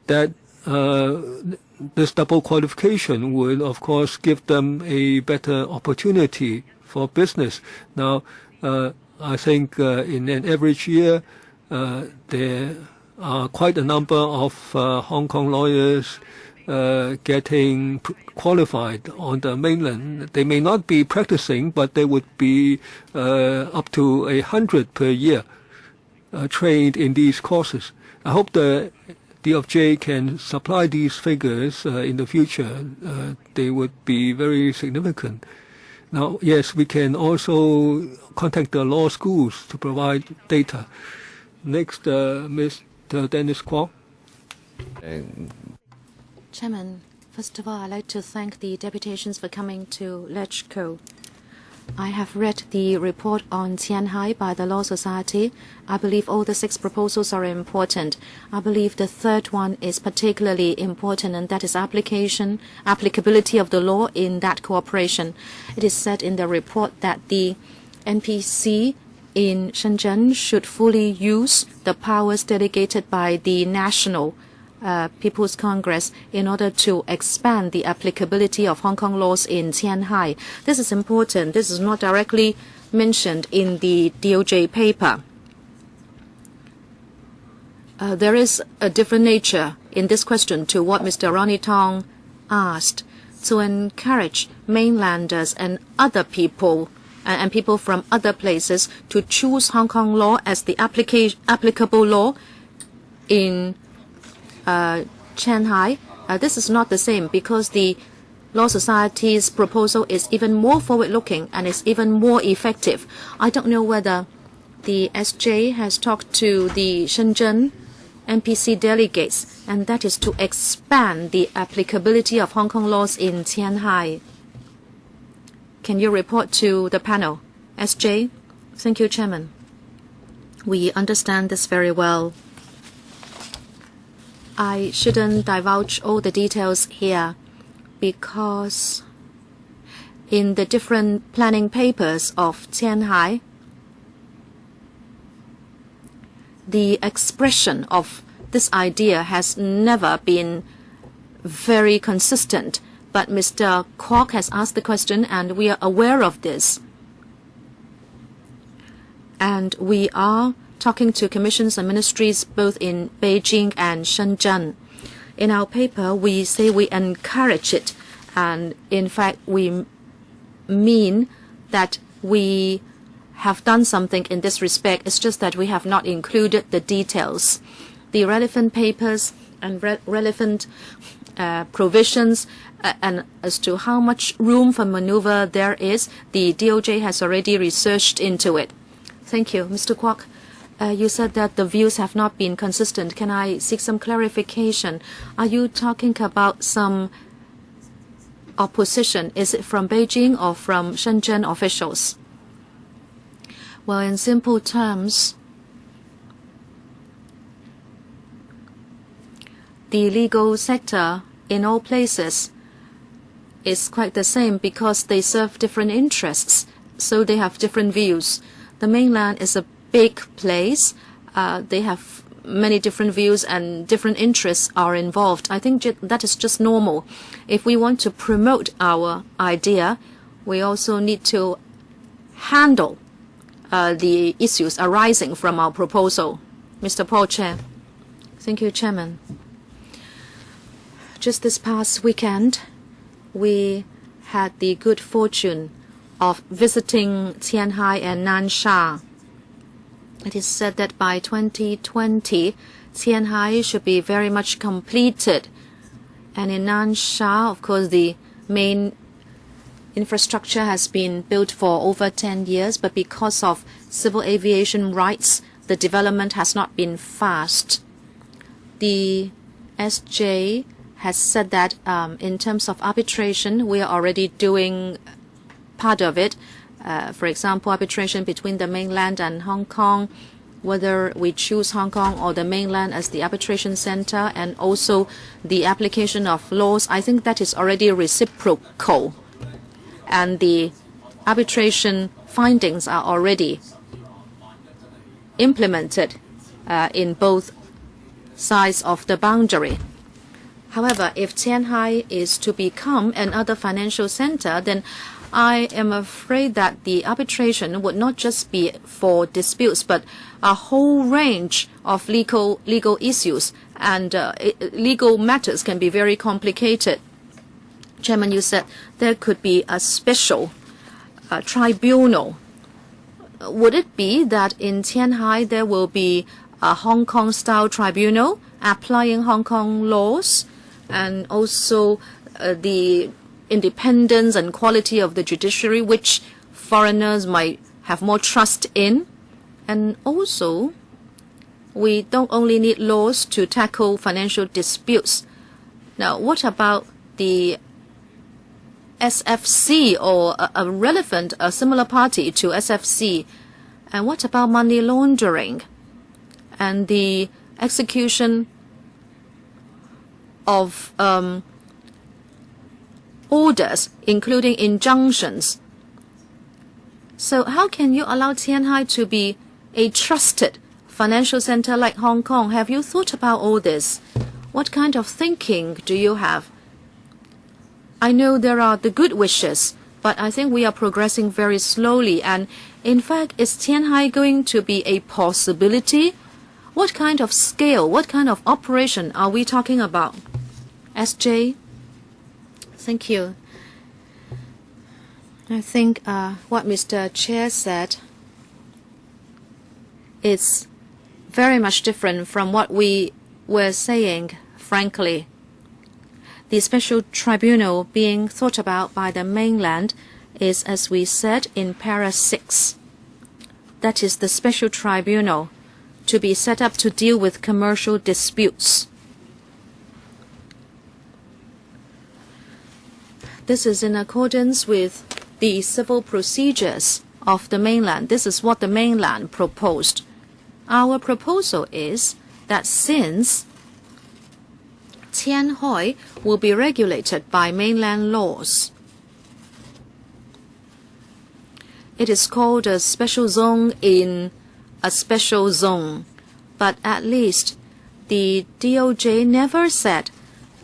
that this double qualification would, of course, give them a better opportunity for business. Now, I think in an average year, there are quite a number of Hong Kong lawyers getting qualified on the mainland. They may not be practicing, but they would be up to 100 per year trained in these courses. I hope the DFJ can supply these figures in the future. They would be very significant. Now, yes, we can also contact the law schools to provide data. Next, Mr. Dennis Kwok. Chairman, first of all, I'd like to thank the deputations for coming to LegCo. I have read the report on Qianhai by the Law Society. I believe all the 6 proposals are important. I believe the third one is particularly important, and that is applicability of the law in that cooperation. It is said in the report that the NPC in Shenzhen should fully use the powers delegated by the National People's Congress in order to expand the applicability of Hong Kong laws in Qianhai. This is important. This is not directly mentioned in the DOJ paper. There is a different nature in this question to what Mr. Ronnie Tong asked, to encourage mainlanders and other people and people from other places to choose Hong Kong law as the applicable law. in Qianhai, this is not the same because the Law Society's proposal is even more forward-looking and is even more effective. I don't know whether the SJ has talked to the Shenzhen NPC delegates, and that is to expand the applicability of Hong Kong laws in Qianhai. Can you report to the panel? SJ? Thank you, Chairman. We understand this very well. I shouldn't divulge all the details here because in the different planning papers of Qianhai, the expression of this idea has never been very consistent. But Mr. Kwok has asked the question, and we are aware of this. And we are talking to commissions and ministries both in Beijing and Shenzhen. In our paper, we say we encourage it. And in fact, we mean that we have done something in this respect. It's just that we have not included the details. The relevant papers and relevant provisions and as to how much room for maneuver there is, the DOJ has already researched into it. Thank you. Mr. Kwok, you said that the views have not been consistent. Can I seek some clarification? Are you talking about some opposition? Is it from Beijing or from Shenzhen officials? Well, in simple terms, the legal sector in all places is quite the same because they serve different interests, so they have different views. The mainland is a big place. They have many different views and different interests are involved. I think that is just normal. If we want to promote our idea, we also need to handle the issues arising from our proposal. Mr. Paul Chair. Thank you, Chairman. Just this past weekend, we had the good fortune of visiting Qianhai and Nansha. It is said that by 2020, Qianhai should be very much completed. And in Nansha, of course, the main infrastructure has been built for over 10 years, but because of civil aviation rights, the development has not been fast. The SJ has said that in terms of arbitration, we are already doing part of it. For example, arbitration between the mainland and Hong Kong, whether we choose Hong Kong or the mainland as the arbitration center, and also the application of laws. I think that is already reciprocal. And the arbitration findings are already implemented in both sides of the boundary. However, if Qianhai is to become another financial center, then I am afraid that the arbitration would not just be for disputes, but a whole range of legal issues, and legal matters can be very complicated. Chairman, you said there could be a special tribunal. Would it be that in Qianhai there will be a Hong Kong-style tribunal applying Hong Kong laws, and also the independence and quality of the judiciary, which foreigners might have more trust in? And also, we don't only need laws to tackle financial disputes. Now, what about the SFC or a similar party to SFC? And what about money laundering and the execution of orders, including injunctions? So how can you allow Qianhai to be a trusted financial center like Hong Kong? Have you thought about all this? What kind of thinking do you have? I know there are the good wishes, but I think we are progressing very slowly. And in fact, is Qianhai going to be a possibility? What kind of scale, what kind of operation are we talking about? SJ? Thank you. I think what Mr. Chair said is very much different from what we we're saying, frankly, the special tribunal being thought about by the mainland is, as we said in para 6. That is the special tribunal to be set up to deal with commercial disputes. This is in accordance with the civil procedures of the mainland. This is what the mainland proposed. Our proposal is that since Qianhai will be regulated by mainland laws, it is called a special zone in a special zone. But at least the DOJ never said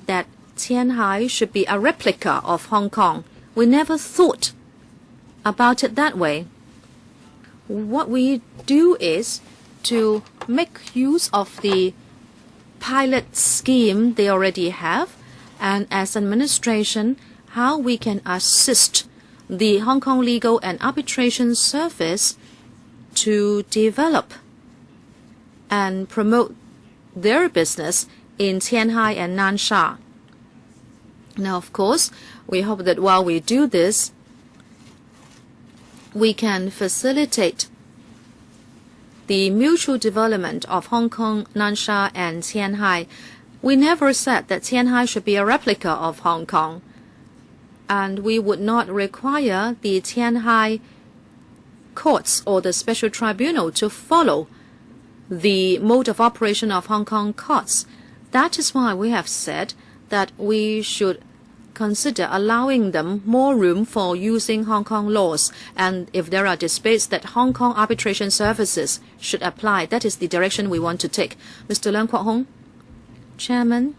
that Qianhai should be a replica of Hong Kong. We never thought about it that way. What we do is to make use of the pilot scheme they already have, and as administration, how we can assist the Hong Kong Legal and Arbitration Service to develop and promote their business in Qianhai and Nansha. Now, of course, we hope that while we do this, we can facilitate the mutual development of Hong Kong, Nansha, and Qianhai. We never said that Qianhai should be a replica of Hong Kong, and we would not require the Qianhai courts or the special tribunal to follow the mode of operation of Hong Kong courts. That is why we have said that we should consider allowing them more room for using Hong Kong laws, and if there are disputes, that Hong Kong arbitration services should apply. That is the direction we want to take. Mr. Leung Kwok Hong, Chairman,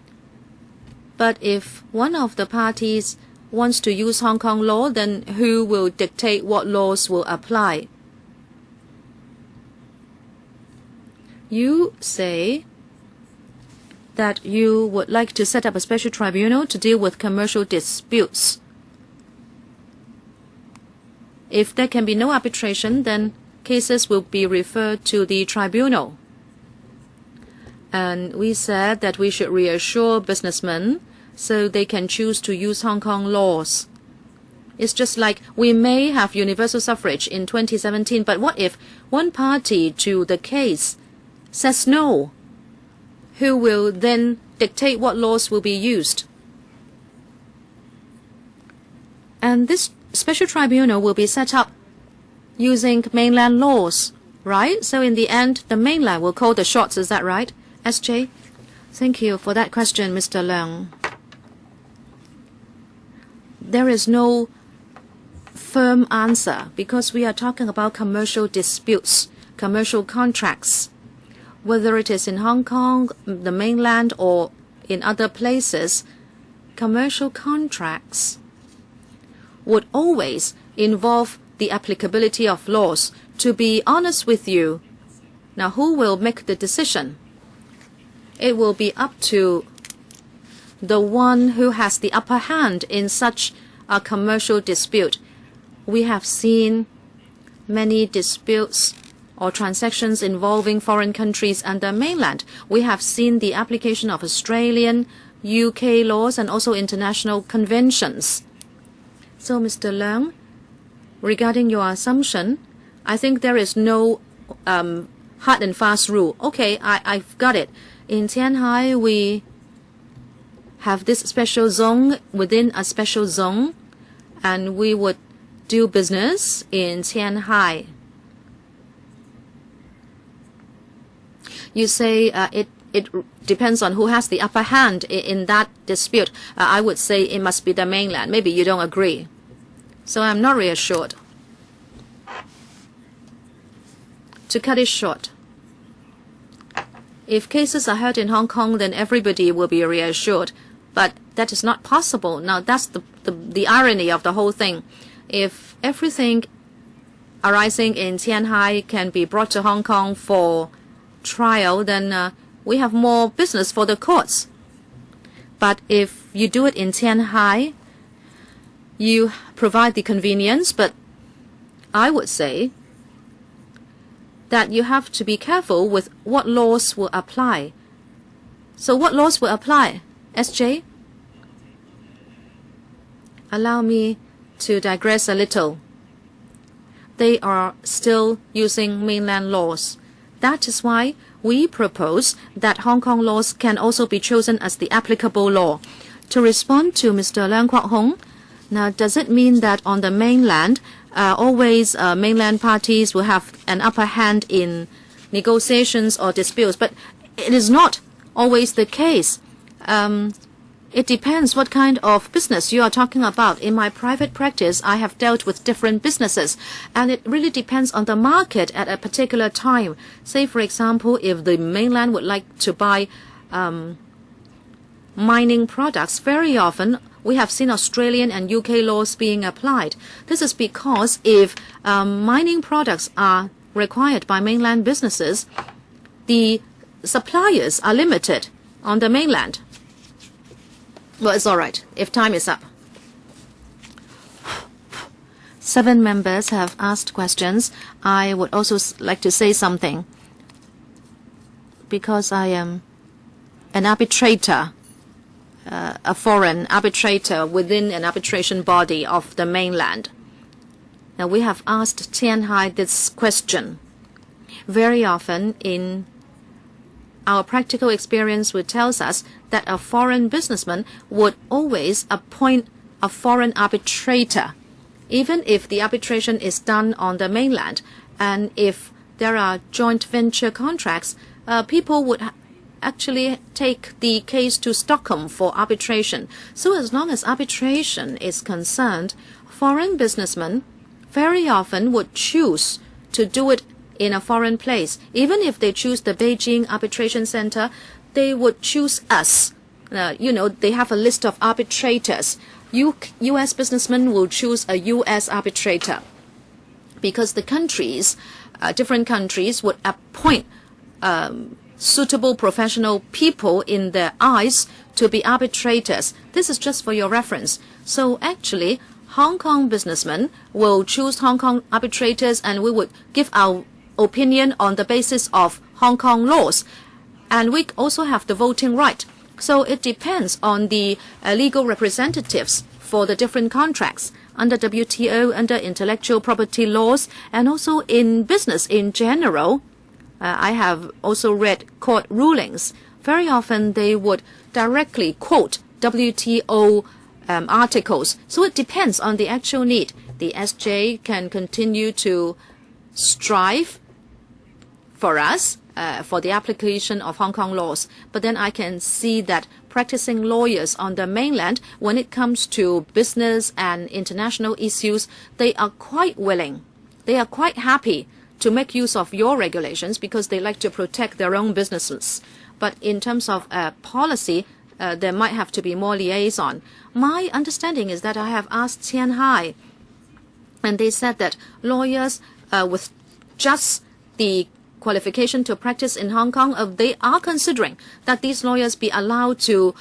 but if one of the parties wants to use Hong Kong law, then who will dictate what laws will apply? You say that you would like to set up a special tribunal to deal with commercial disputes. If there can be no arbitration, then cases will be referred to the tribunal. And we said that we should reassure businessmen so they can choose to use Hong Kong laws. It's just like we may have universal suffrage in 2017, but what if one party to the case says no? Who will then dictate what laws will be used? And this special tribunal will be set up using mainland laws, right? So in the end, the mainland will call the shots, is that right? SJ? Thank you for that question, Mr. Leung. There is no firm answer because we are talking about commercial disputes, commercial contracts. Whether it is in Hong Kong, the mainland, or in other places, commercial contracts would always involve the applicability of laws. To be honest with you, now who will make the decision? It will be up to the one who has the upper hand in such a commercial dispute. We have seen many disputes or transactions involving foreign countries and the mainland. We have seen the application of Australian, UK laws and also international conventions. So, Mr. Leung, regarding your assumption, I think there is no hard and fast rule. Okay, I've got it. In Qianhai, we have this special zone within a special zone, and we would do business in Qianhai. You say it depends on who has the upper hand in that dispute. I would say it must be the mainland. Maybe you don't agree. So I'm not reassured. To cut it short, if cases are heard in Hong Kong, then everybody will be reassured. But that is not possible. Now, that's the irony of the whole thing. If everything arising in Qianhai can be brought to Hong Kong for trial, then we have more business for the courts. But if you do it in Qianhai, you provide the convenience, but I would say that you have to be careful with what laws will apply. So what laws will apply? SJ? Allow me to digress a little. They are still using mainland laws. That is why we propose that Hong Kong laws can also be chosen as the applicable law. To respond to Mr. Leung Kwok Hong, now does it mean that on the mainland, always mainland parties will have an upper hand in negotiations or disputes? But it is not always the case. It depends what kind of business you are talking about. In my private practice, I have dealt with different businesses, and it really depends on the market at a particular time. Say, for example, if the mainland would like to buy mining products, very often we have seen Australian and UK laws being applied. This is because if mining products are required by mainland businesses, the suppliers are limited on the mainland. Well, it's all right if time is up. 7 members have asked questions. I would also like to say something because I am an arbitrator, a foreign arbitrator within an arbitration body of the mainland. Now, we have asked Qianhai this question. Very often in our practical experience which tells us that a foreign businessman would always appoint a foreign arbitrator, even if the arbitration is done on the mainland. And if there are joint venture contracts, people would actually take the case to Stockholm for arbitration. So as long as arbitration is concerned, foreign businessmen very often would choose to do it in a foreign place. Even if they choose the Beijing Arbitration Center, they would choose us. They have a list of arbitrators. U.S. businessmen will choose a U.S. arbitrator because the countries, different countries would appoint suitable professional people in their eyes to be arbitrators. This is just for your reference. So actually, Hong Kong businessmen will choose Hong Kong arbitrators, and we would give our opinion on the basis of Hong Kong laws. And we also have the voting right. So it depends on the legal representatives for the different contracts under WTO, under intellectual property laws, and also in business in general. I have also read court rulings. Very often they would directly quote WTO articles. So it depends on the actual need. The SJ can continue to strive for us for the application of Hong Kong laws. But then I can see that practicing lawyers on the mainland, when it comes to business and international issues, they are quite willing. They are quite happy to make use of your regulations because they like to protect their own businesses. But in terms of policy, there might have to be more liaison. My understanding is that I have asked Qianhai, and they said that lawyers with just the qualification to practice in Hong Kong, they are considering that these lawyers be allowed to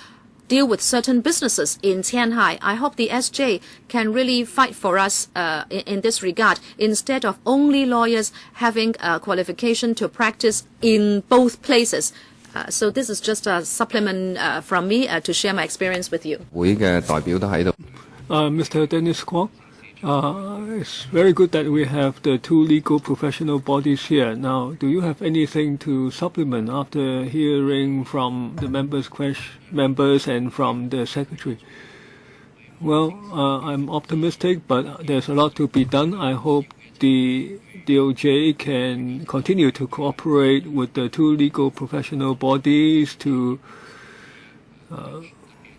deal with certain businesses in Qianhai. I hope the SJ can really fight for us in this regard, instead of only lawyers having a qualification to practice in both places. So this is just a supplement from me to share my experience with you. Mr. Dennis Kwok, it's very good that we have the 2 legal professional bodies here. Now, do you have anything to supplement after hearing from the members and from the Secretary? Well, I'm optimistic, but there's a lot to be done. I hope the DOJ can continue to cooperate with the 2 legal professional bodies to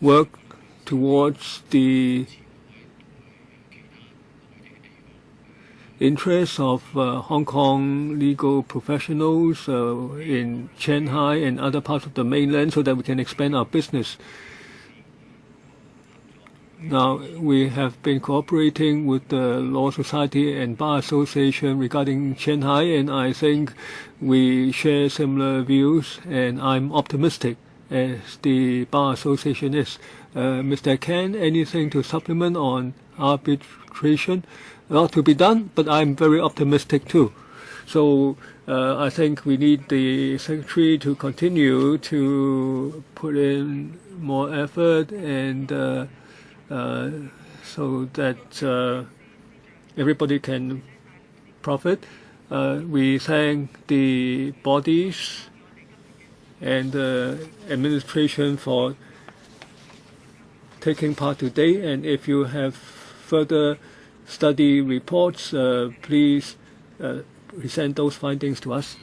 work towards the interests of Hong Kong legal professionals in Qianhai and other parts of the mainland, so that we can expand our business. Now, we have been cooperating with the Law Society and Bar Association regarding Qianhai, and I think we share similar views, and I'm optimistic as the Bar Association is. Mr. Ken, anything to supplement on arbitration? A lot to be done, but I'm very optimistic too. So I think we need the Secretary to continue to put in more effort and so that everybody can profit. We thank the bodies and the administration for taking part today. And if you have further study reports, please present those findings to us.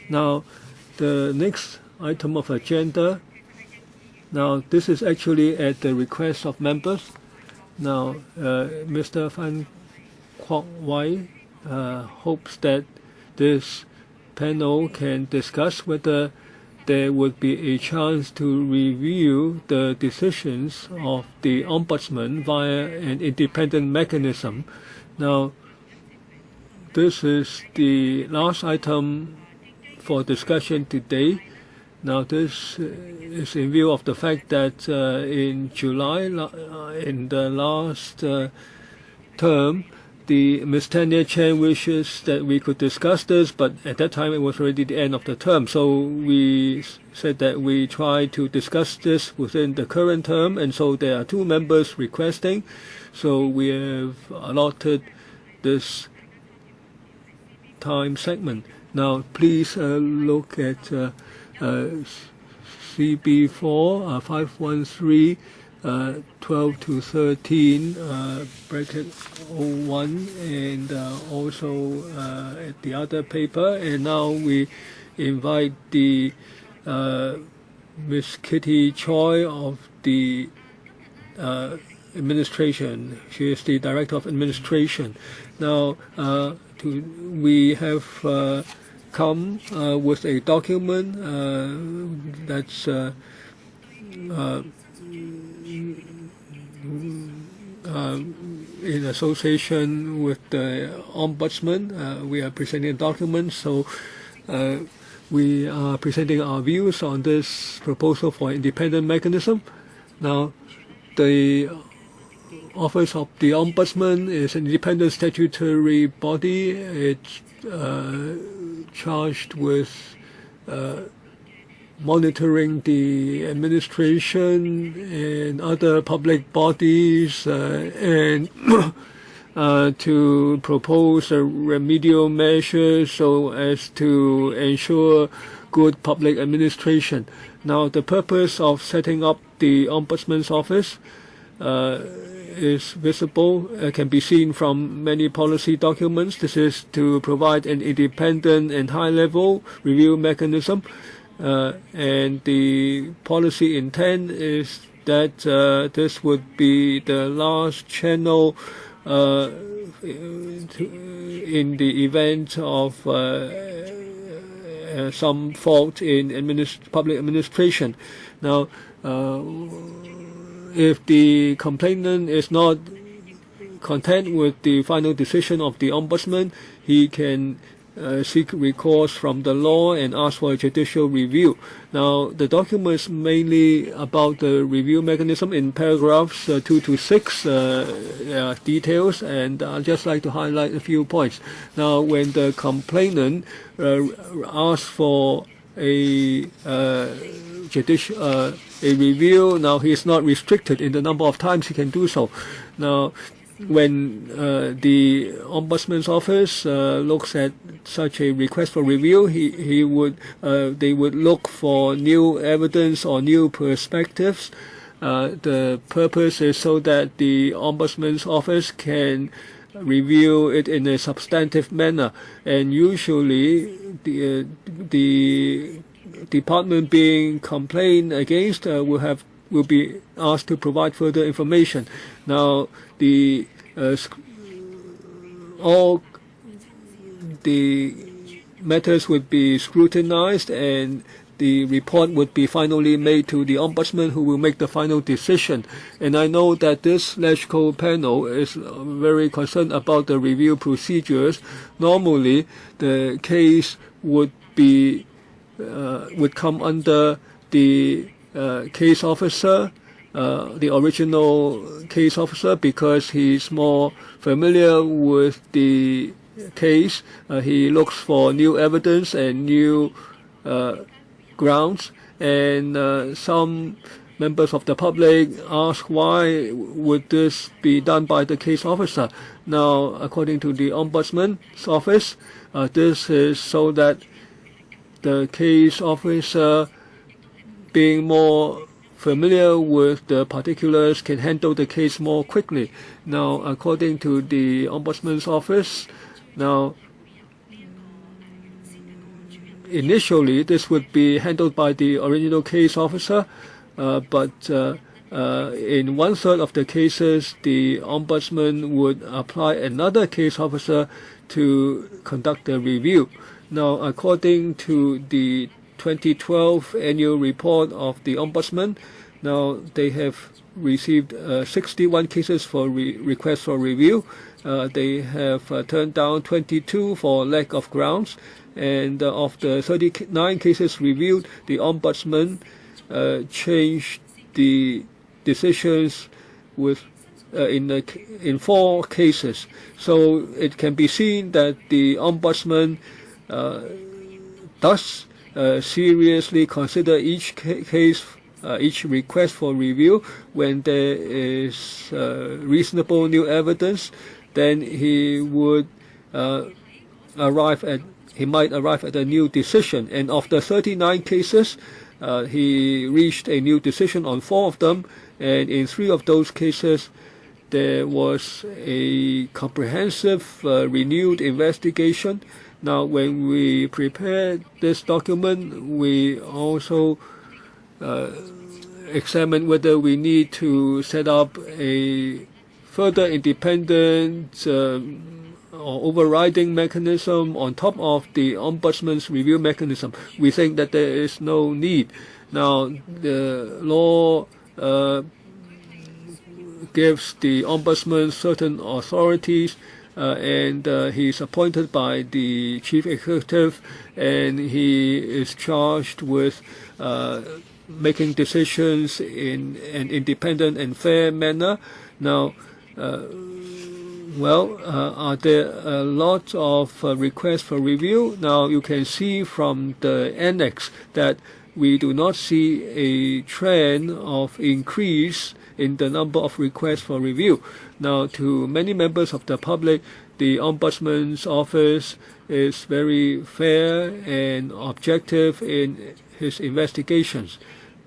Now, the next item of agenda. Now, this is actually at the request of members. Now, Mr. Fan Kwok Wai hopes that this panel can discuss whether there would be a chance to review the decisions of the Ombudsman via an independent mechanism. Now, this is the last item for discussion today. Now, this is in view of the fact that in July, in the last term, Ms. Tanya Chen wishes that we could discuss this, but at that time it was already the end of the term. So we said that we try to discuss this within the current term, and so there are two members requesting. So we have allotted this time segment. Now, please look at CB4 513 12 to 13 bracket 01 and also at the other paper. And now we invite the Miss Kitty Choi of the administration. She is the Director of Administration. Now we have come with a document that's in association with the Ombudsman. We are presenting a document, so we are presenting our views on this proposal for independent mechanism. Now, the Office of the Ombudsman is an independent statutory body. It's charged with monitoring the administration and other public bodies and to propose remedial measures so as to ensure good public administration. Now, the purpose of setting up the Ombudsman's office is visible, can be seen from many policy documents. This is to provide an independent and high-level review mechanism. And the policy intent is that this would be the last channel in the event of some fault in public administration. Now, if the complainant is not content with the final decision of the Ombudsman, he can seek recourse from the law and ask for a judicial review. Now, the document is mainly about the review mechanism in paragraphs 2 to 6 details, and I'd just like to highlight a few points. Now, when the complainant asks for a review, now he is not restricted in the number of times he can do so. Now, when the Ombudsman's office looks at such a request for review, they would look for new evidence or new perspectives. The purpose is so that the Ombudsman's office can review it in a substantive manner, and usually the department being complained against will be asked to provide further information. Now, all the matters would be scrutinized, and the report would be finally made to the Ombudsman, who will make the final decision. And I know that this LegCo panel is very concerned about the review procedures. Normally, the case would come under the case officer, the original case officer, because he's more familiar with the case, he looks for new evidence and new grounds, and some members of the public ask why would this be done by the case officer. Now, according to the Ombudsman's office, this is so that the case officer, being more familiar with the particulars, can handle the case more quickly. Now, according to the Ombudsman's office, now initially this would be handled by the original case officer, but in 1/3 of the cases, the Ombudsman would apply another case officer to conduct a review. Now, according to the 2012 annual report of the Ombudsman, now they have received 61 cases for requests for review. They have turned down 22 for lack of grounds, and of the 39 cases reviewed, the Ombudsman changed the decisions with in 4 cases. So it can be seen that the Ombudsman does seriously consider each case, each request for review. When there is reasonable new evidence, then he would might arrive at a new decision. And of the 39 cases, he reached a new decision on 4 of them, and in 3 of those cases, there was a comprehensive renewed investigation. Now, when we prepared this document, we also examined whether we need to set up a further independent or overriding mechanism on top of the Ombudsman's review mechanism. We think that there is no need. Now, the law gives the Ombudsman certain authorities, and he is appointed by the chief executive, and he is charged with making decisions in an independent and fair manner. Now, are there a lot of requests for review? Now, you can see from the annex that we do not see a trend of increase in the number of requests for review. Now, to many members of the public, the Ombudsman's office is very fair and objective in his investigations.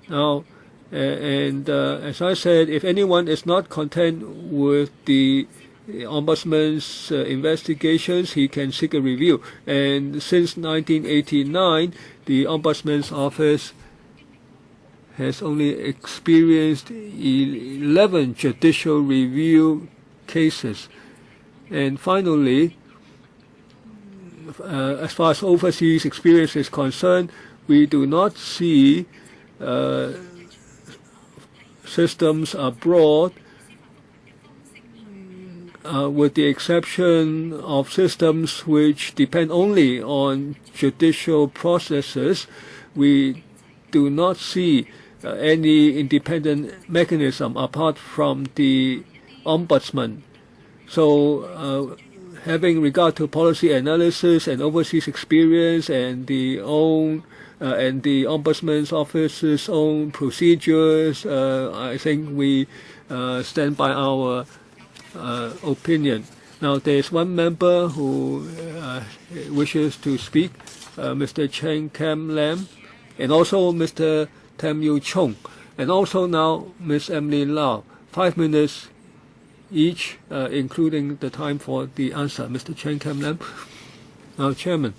Now, as I said, if anyone is not content with the Ombudsman's investigations, he can seek a review. And since 1989, the Ombudsman's office has only experienced 11 judicial review cases. And finally, as far as overseas experience is concerned, we do not see systems abroad, with the exception of systems which depend only on judicial processes. We do not see any independent mechanism apart from the Ombudsman. So, having regard to policy analysis and overseas experience and the Ombudsman's office's own procedures, I think we stand by our opinion. Now, there is one member who wishes to speak, Mr. Chen Kam Lam, and also Mr. Tam Yu Chung, and also now Ms. Emily Lau. 5 minutes each, including the time for the answer. Mr. Chen Kam Lam. Now, Chairman,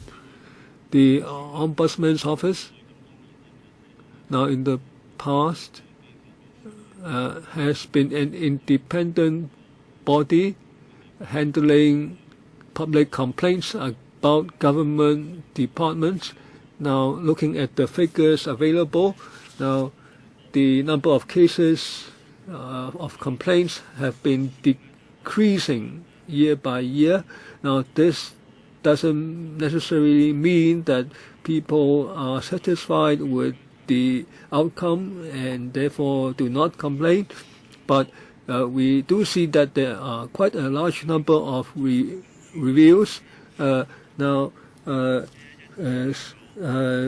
the Ombudsman's office, now in the past, has been an independent body handling public complaints about government departments. Now, looking at the figures available, now the number of cases of complaints have been decreasing year by year. Now, this doesn't necessarily mean that people are satisfied with the outcome and therefore do not complain, but we do see that there are quite a large number of reviews Now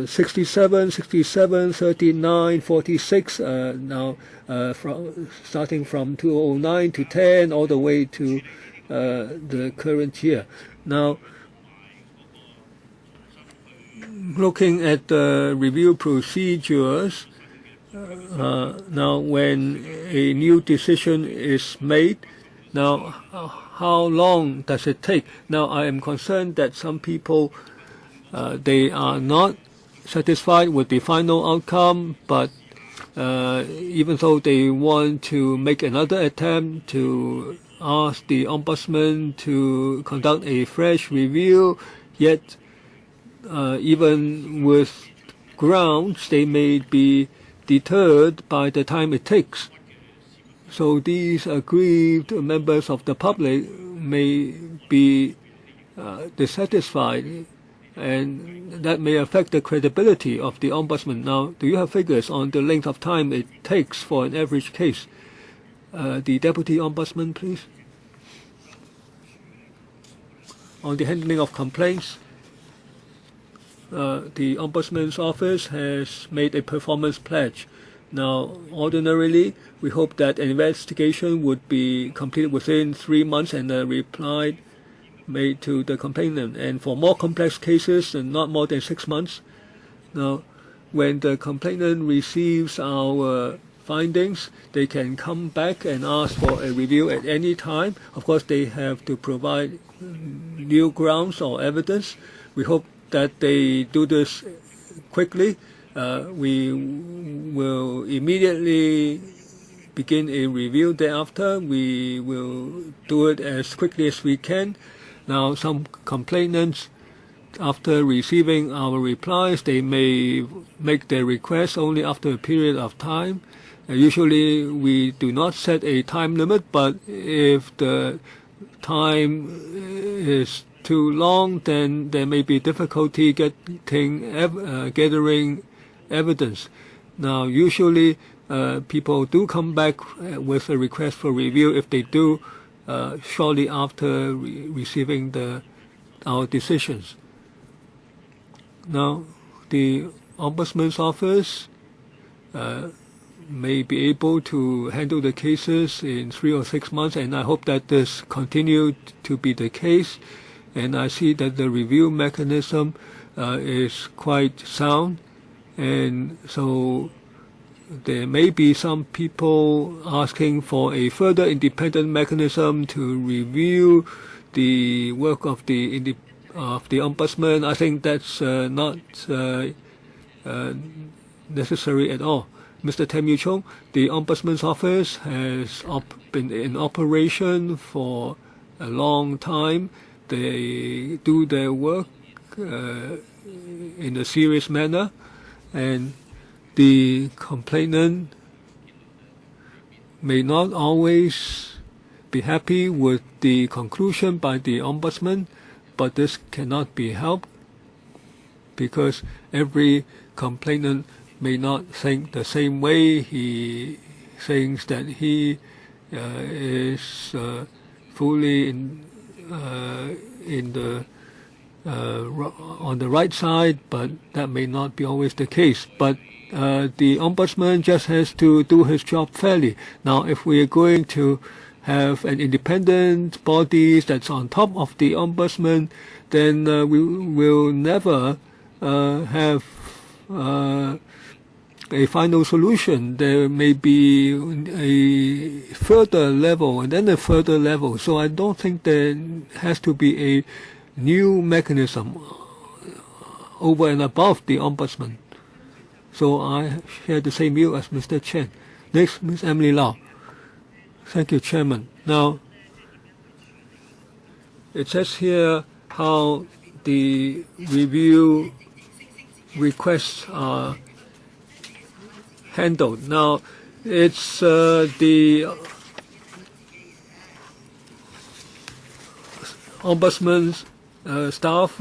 67, 39, 46. Now starting from 2009 to 10, all the way to the current year. Now, looking at the review procedures, now when a new decision is made, now how long does it take? Now I am concerned that some people they are not satisfied with the final outcome, but even though they want to make another attempt to ask the Ombudsman to conduct a fresh review, yet even with grounds, they may be deterred by the time it takes. So these aggrieved members of the public may be dissatisfied, and that may affect the credibility of the Ombudsman. Now, do you have figures on the length of time it takes for an average case? The Deputy Ombudsman, please. On the handling of complaints, the Ombudsman's office has made a performance pledge. Now, ordinarily, we hope that an investigation would be completed within 3 months and a reply made to the complainant. And for more complex cases, not more than 6 months. Now, when the complainant receives our findings, they can come back and ask for a review at any time. Of course, they have to provide new grounds or evidence. We hope that they do this quickly. We will immediately begin a review thereafter. We will do it as quickly as we can. Now, some complainants, after receiving our replies, they may make their request only after a period of time. Usually, we do not set a time limit, but if the time is too long, then there may be difficulty gathering evidence. Now, usually people do come back with a request for review if they do shortly after receiving our decisions. Now, the Ombudsman's office may be able to handle the cases in 3 or 6 months, and I hope that this continued to be the case. And I see that the review mechanism is quite sound, and so there may be some people asking for a further independent mechanism to review the work of the Ombudsman. I think that's not necessary at all. Mr. Tam Yu-chung, the Ombudsman's office has been in operation for a long time. They do their work in a serious manner, and the complainant may not always be happy with the conclusion by the Ombudsman, but this cannot be helped because every complainant may not think the same way. He thinks that he is fully on the right side, but that may not be always the case. But the Ombudsman just has to do his job fairly. Now, if we are going to have an independent body that's on top of the Ombudsman, then we will never have a final solution. There may be a further level and then a further level. So I don't think there has to be a new mechanism over and above the Ombudsman. So I share the same view as Mr. Chen. Next, Ms. Emily Lau. Thank you, Chairman. Now, it says here how the review requests are handled. Now, it's the Ombudsman's staff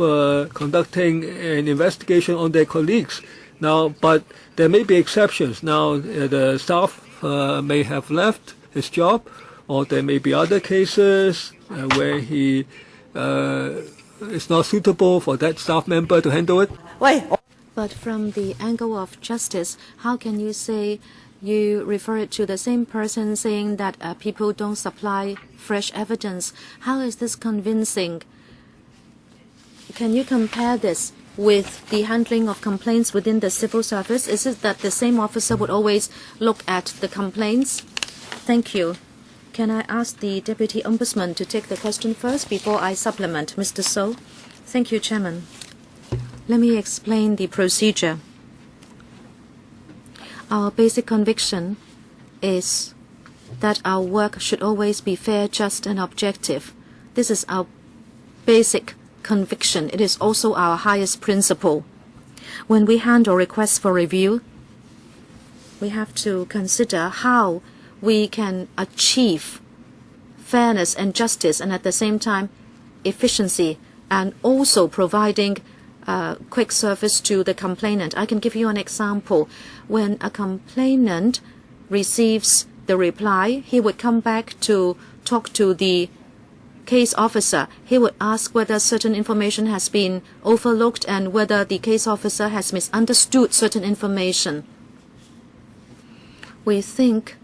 conducting an investigation on their colleagues. Now, but there may be exceptions. Now, the staff may have left his job, or there may be other cases where he it's not suitable for that staff member to handle it? But from the angle of justice, how can you say you refer it to the same person saying that people don't supply fresh evidence? How is this convincing? Can you compare this with the handling of complaints within the civil service? Is it that the same officer would always look at the complaints? Thank you. Can I ask the Deputy Ombudsman to take the question first before I supplement? Mr. So. Thank you, Chairman. Let me explain the procedure. Our basic conviction is that our work should always be fair, just, and objective. This is our basic conviction. It is also our highest principle. When we handle requests for review, we have to consider how we can achieve fairness and justice, and at the same time efficiency, and also providing quick service to the complainant. I can give you an example. When a complainant receives the reply, he would come back to talk to the case officer. He would ask whether certain information has been overlooked and whether the case officer has misunderstood certain information. We think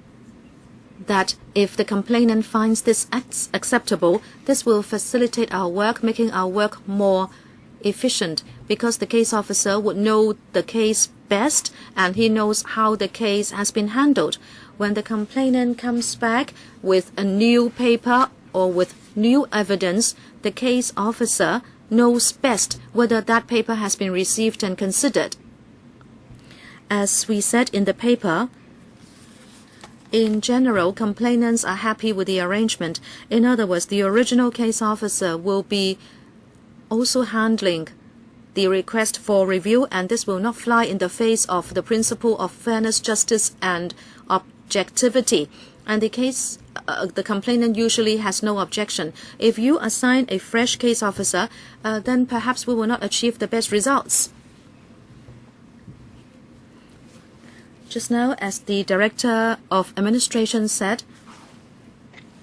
that if the complainant finds this acceptable, this will facilitate our work, making our work more efficient, because the case officer would know the case best and he knows how the case has been handled. When the complainant comes back with a new paper or with new evidence, the case officer knows best whether that paper has been received and considered. As we said in the paper, in general, complainants are happy with the arrangement. In other words, the original case officer will be also handling the request for review, and this will not fly in the face of the principle of fairness, justice, and objectivity. And the complainant usually has no objection. If you assign a fresh case officer, then perhaps we will not achieve the best results. Just now, as the Director of Administration said,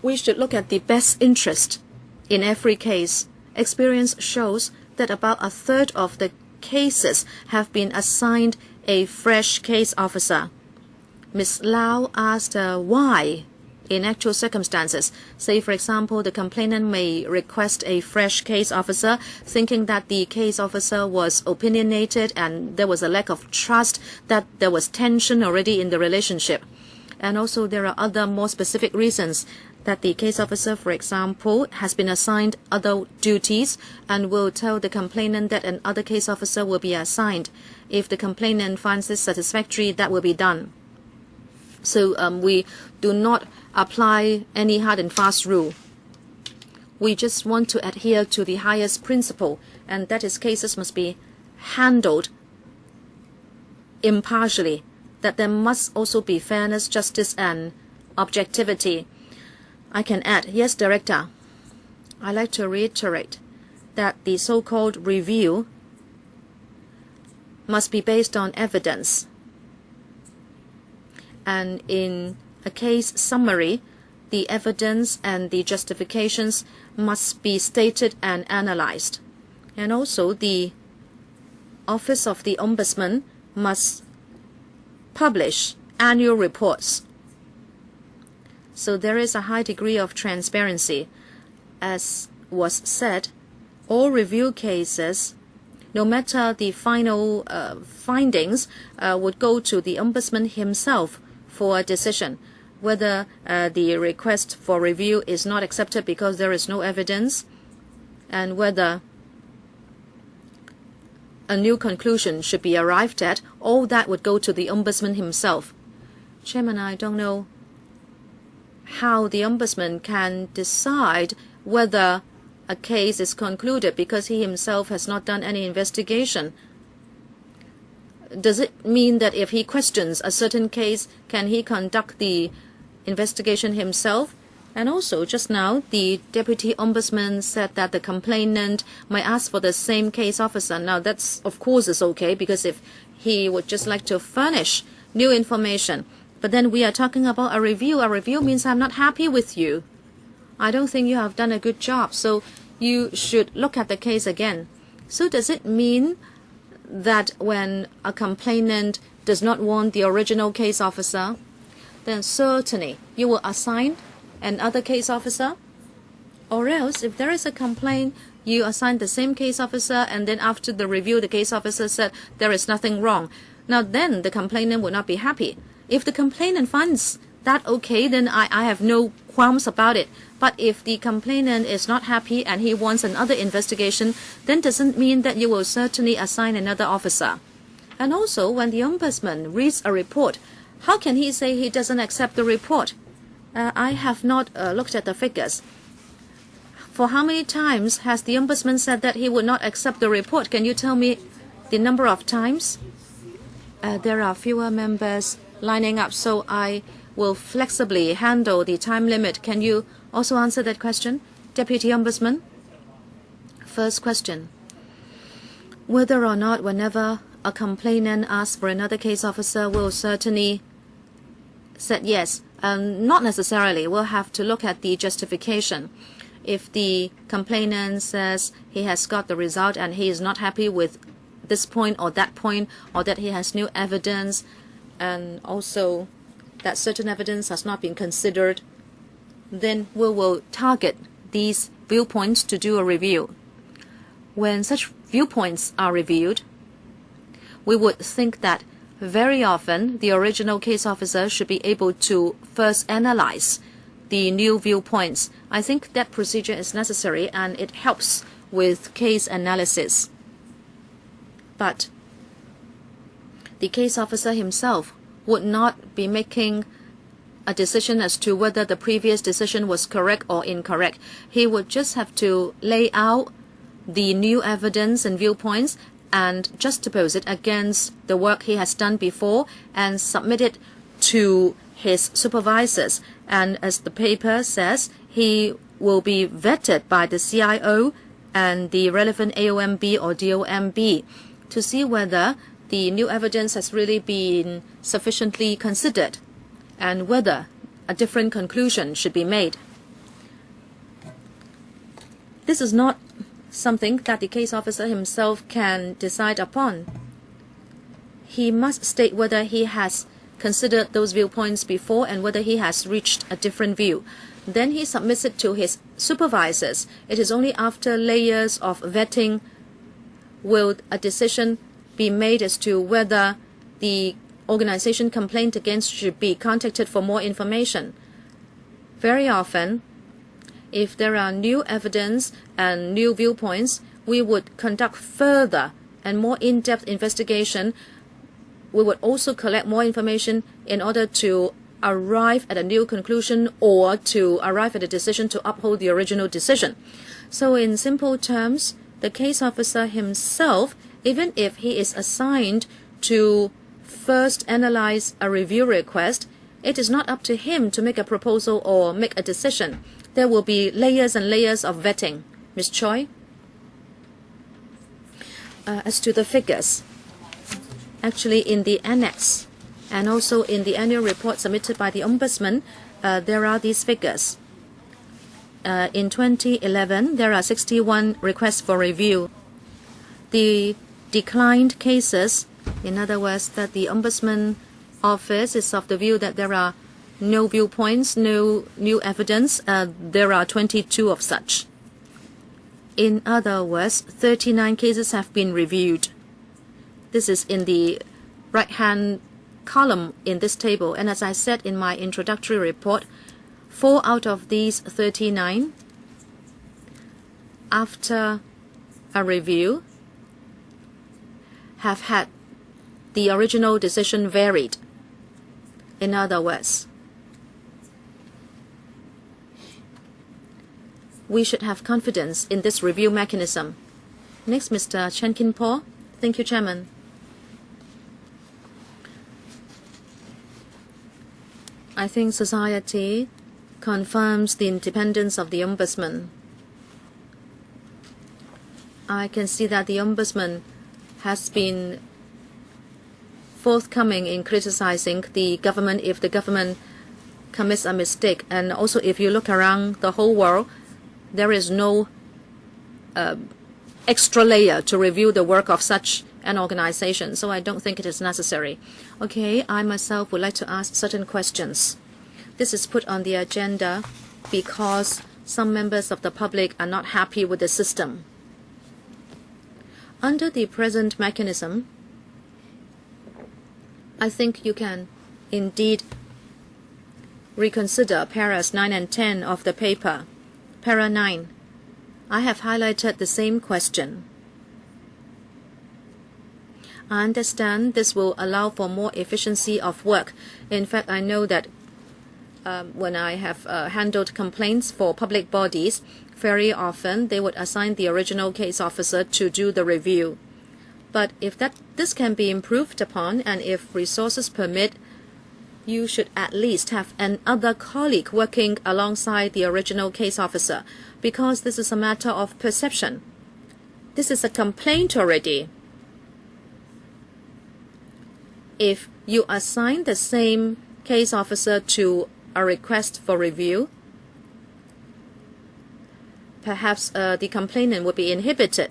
we should look at the best interest in every case. Experience shows that about a third of the cases have been assigned a fresh case officer. Ms. Lau asked why in actual circumstances. Say, for example, the complainant may request a fresh case officer, thinking that the case officer was opinionated and there was a lack of trust, that there was tension already in the relationship. And also there are other more specific reasons that the case officer, for example, has been assigned other duties and will tell the complainant that another case officer will be assigned. If the complainant finds this satisfactory, that will be done. So we do not apply any hard and fast rule. We just want to adhere to the highest principle, and that is cases must be handled impartially, that there must also be fairness, justice, and objectivity. I can add, yes, Director, I'd like to reiterate that the so-called review must be based on evidence. And in a case summary, the evidence and the justifications must be stated and analyzed. And also the Office of the Ombudsman must publish annual reports. So there is a high degree of transparency. As was said, all review cases, no matter the final findings, would go to the Ombudsman himself for a decision. Whether the request for review is not accepted because there is no evidence, and whether a new conclusion should be arrived at, all that would go to the Ombudsman himself. Chairman, I don't know how the Ombudsman can decide whether a case is concluded because he himself has not done any investigation. Does it mean that if he questions a certain case, can he conduct the investigation himself? And also, just now, the Deputy Ombudsman said that the complainant might ask for the same case officer. Now, that's, of course, is okay, because if he would just like to furnish new information. But then we are talking about a review. A review means I'm not happy with you. I don't think you have done a good job. So you should look at the case again. So does it mean that when a complainant does not want the original case officer, then certainly you will assign another case officer? Or else, if there is a complaint, you assign the same case officer, and then after the review, the case officer said there is nothing wrong. Now then, the complainant will not be happy. If the complainant finds that okay, then I have no qualms about it. But if the complainant is not happy and he wants another investigation, then doesn't mean that you will certainly assign another officer. And also, when the ombudsman reads a report, how can he say he doesn't accept the report? I have not looked at the figures. For how many times has the ombudsman said that he would not accept the report? Can you tell me the number of times? There are fewer members lining up, so I will flexibly handle the time limit. Can you also answer that question, Deputy Ombudsman? First question. Whether or not whenever a complainant asks for another case officer, will certainly said yes. Not necessarily. We'll have to look at the justification. If the complainant says he has got the result and he is not happy with this point, or that he has new evidence, and also that certain evidence has not been considered, then we will target these viewpoints to do a review. When such viewpoints are reviewed, we would think that very often the original case officer should be able to first analyze the new viewpoints. I think that procedure is necessary and it helps with case analysis. But the case officer himself would not be making a decision as to whether the previous decision was correct or incorrect. He would just have to lay out the new evidence and viewpoints and juxtapose it against the work he has done before and submit it to his supervisors. And as the paper says, he will be vetted by the CIO and the relevant AOMB or DOMB to see whether the new evidence has really been sufficiently considered and whether a different conclusion should be made. This is not something that the case officer himself can decide upon. He must state whether he has considered those viewpoints before and whether he has reached a different view. Then he submits it to his supervisors. It is only after layers of vetting will a decision be made as to whether the organization complained against should be contacted for more information. Very often, if there are new evidence and new viewpoints, we would conduct further and more in-depth investigation. We would also collect more information in order to arrive at a new conclusion or to arrive at a decision to uphold the original decision. So in simple terms, the case officer himself, even if he is assigned to first analyze a review request, it is not up to him to make a proposal or make a decision. There will be layers and layers of vetting. Ms. Choi? As to the figures, actually in the annex and also in the annual report submitted by the Ombudsman, there are these figures. In 2011, there are 61 requests for review. The declined cases, in other words, that the Ombudsman Office is of the view that there are no viewpoints, no new evidence, there are 22 of such. In other words, 39 cases have been reviewed. This is in the right-hand column in this table. And as I said in my introductory report, 4 out of these 39, after a review, have had the original decision varied. In other words, we should have confidence in this review mechanism. Next, Mr. Chen Kin-po. Thank you, Chairman. I think society confirms the independence of the Ombudsman. I can see that the Ombudsman has been forthcoming in criticizing the government if the government commits a mistake. And also if you look around the whole world, there is no extra layer to review the work of such an organization. So I don't think it is necessary. Okay, I myself would like to ask certain questions. This is put on the agenda because some members of the public are not happy with the system. Under the present mechanism, I think you can indeed reconsider paras 9 and 10 of the paper. Para 9. I have highlighted the same question. I understand this will allow for more efficiency of work. In fact, I know that when I have handled complaints for public bodies, very often they would assign the original case officer to do the review. But if this can be improved upon, and if resources permit, you should at least have another colleague working alongside the original case officer, because this is a matter of perception. This is a complaint already. If you assign the same case officer to a request for review, perhaps the complainant would be inhibited.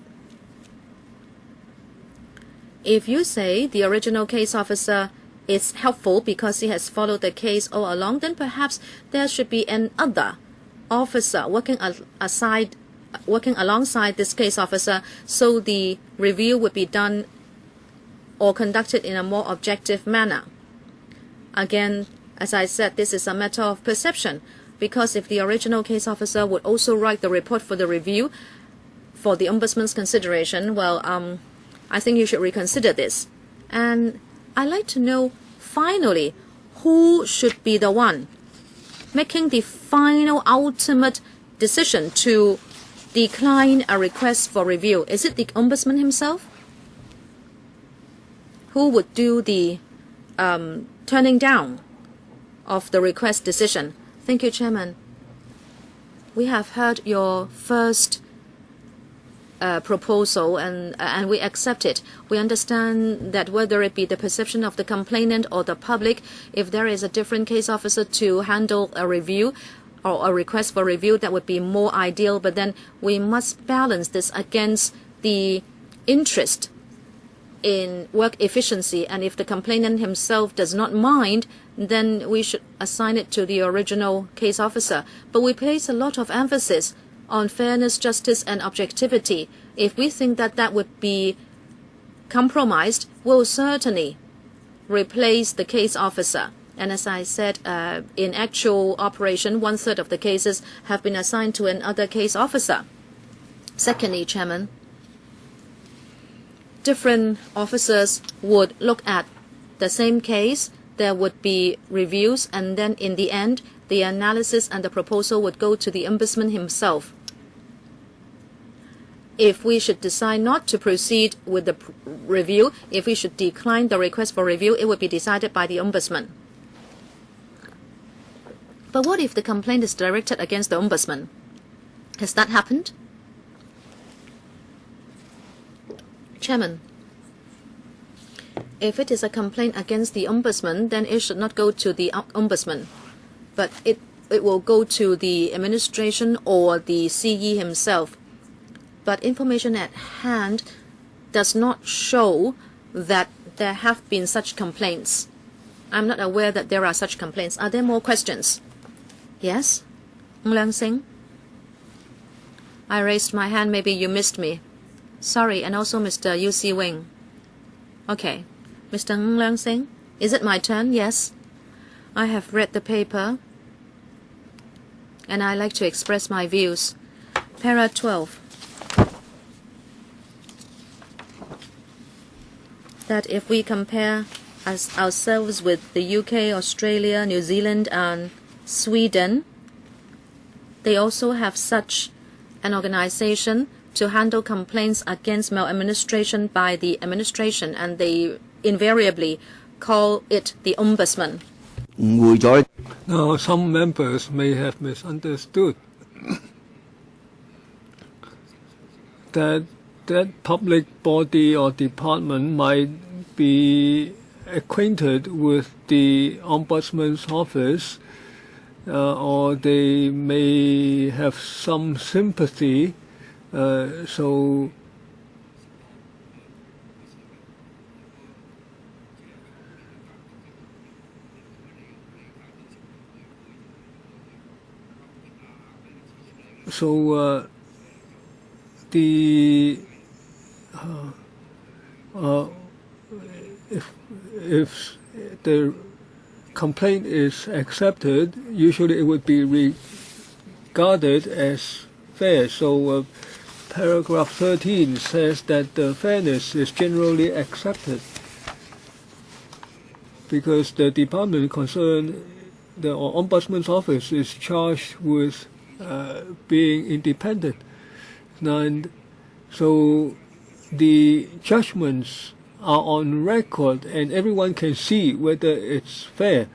If you say the original case officer is helpful because he has followed the case all along, then perhaps there should be another officer working alongside this case officer, so the review would be done or conducted in a more objective manner. Again, as I said, this is a matter of perception, because if the original case officer would also write the report for the review for the Ombudsman's consideration, well, I think you should reconsider this. And I'd like to know, finally, who should be the one making the final ultimate decision to decline a request for review? Is it the Ombudsman himself? Who would do the turning down of the request decision? Thank you, Chairman. We have heard your first proposal and we accept it. We understand that whether it be the perception of the complainant or the public, if there is a different case officer to handle a review or a request for review, that would be more ideal. But then we must balance this against the interest in work efficiency, and if the complainant himself does not mind, then we should assign it to the original case officer. But we place a lot of emphasis on fairness, justice, and objectivity. If we think that that would be compromised, we'll certainly replace the case officer. And as I said, in actual operation, 1/3 of the cases have been assigned to another case officer. Secondly, Chairman, different officers would look at the same case. There would be reviews, and then in the end, the analysis and the proposal would go to the Ombudsman himself. If we should decide not to proceed with the review, if we should decline the request for review, it would be decided by the Ombudsman. But what if the complaint is directed against the Ombudsman? Has that happened? Chairman, if it is a complaint against the Ombudsman, then it should not go to the Ombudsman, but it will go to the administration or the CE himself. But information at hand does not show that there have been such complaints. I'm not aware that there are such complaints. Are there more questions? Yes? Ng Leung Sing? I raised my hand. Maybe you missed me. Sorry, and also Mr. Yu Si Wing. Okay. Mr. Ng Leung Sing? Is it my turn? Yes. I have read the paper, and I like to express my views. Para 12. That if we compare ourselves with the UK, Australia, New Zealand, and Sweden, they also have such an organization to handle complaints against maladministration by the administration, and they invariably call it the Ombudsman. Now, some members may have misunderstood that public body or department might be acquainted with the Ombudsman's office, or they may have some sympathy So the if the complaint is accepted, usually it would be regarded as fair. So paragraph 13 says that the fairness is generally accepted because the department concerned, the Ombudsman's office, is charged with being independent. And so the judgments are on record and everyone can see whether it's fair.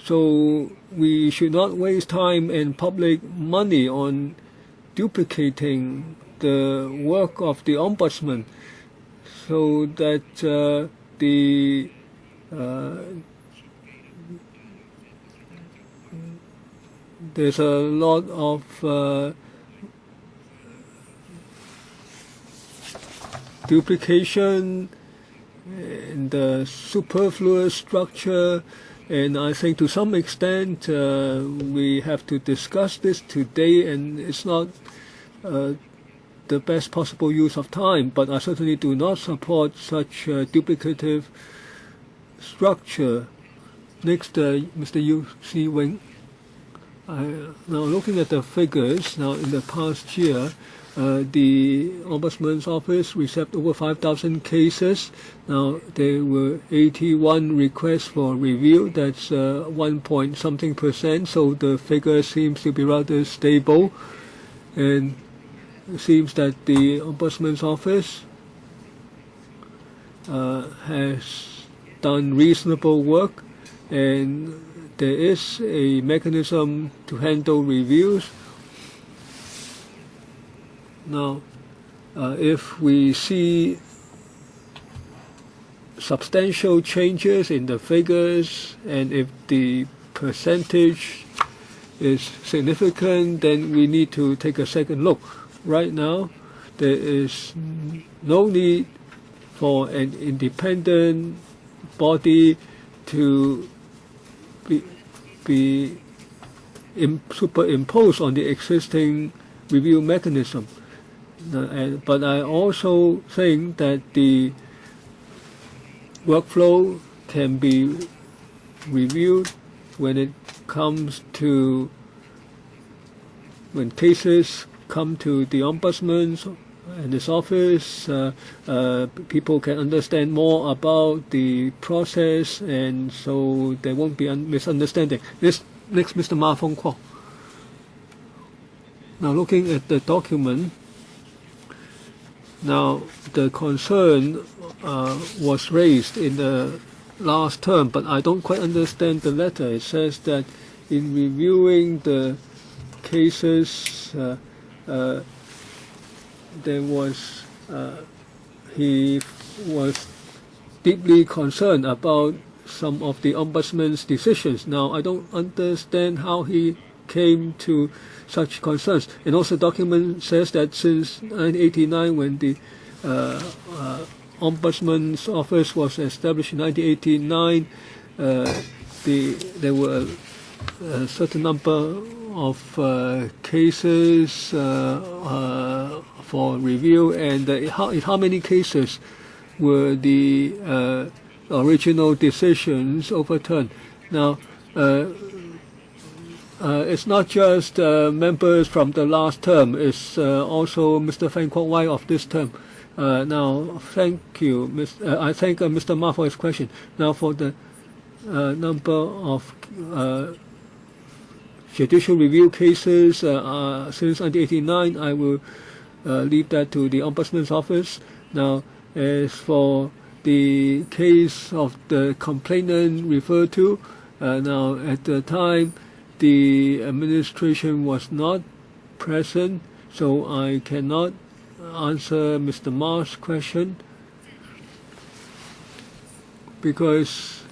So we should not waste time and public money on duplicating the work of the Ombudsman, so that there's a lot of duplication and the superfluous structure, and I think to some extent we have to discuss this today, and it's not the best possible use of time, but I certainly do not support such duplicative structure. Next, Mr. Yu Si Wing. Now looking at the figures, now in the past year, the Ombudsman's office received over 5,000 cases. Now there were 81 requests for review. That's 1 point something %. So the figure seems to be rather stable, and it seems that the Ombudsman's office has done reasonable work, and there is a mechanism to handle reviews. Now, if we see substantial changes in the figures, and if the percentage is significant, then we need to take a second look. Right now, there is no need for an independent body to be superimposed on the existing review mechanism. But I also think that the workflow can be reviewed when cases come to the Ombudsman and his office. People can understand more about the process, and so there won't be misunderstanding. Next, Mr. Ma Fengkuo. Now, looking at the document, now the concern was raised in the last term, but I don't quite understand the letter. It says that in reviewing the cases, he was deeply concerned about some of the Ombudsman's decisions. Now, I don't understand how he came to such concerns. And also, the document says that since 1989, when the Ombudsman's office was established in 1989, there were a certain number of cases for review, and how many cases were the original decisions overturned. Now, it's not just members from the last term, it's also Mr. Feng Kwok Wai of this term. Now, thank you. I thank Mr. Ma for his question. Now, for the number of judicial review cases since 1989, I will leave that to the Ombudsman's office. Now, as for the case of the complainant referred to, now at the time the administration was not present, so I cannot answer Mr. Ma's question, because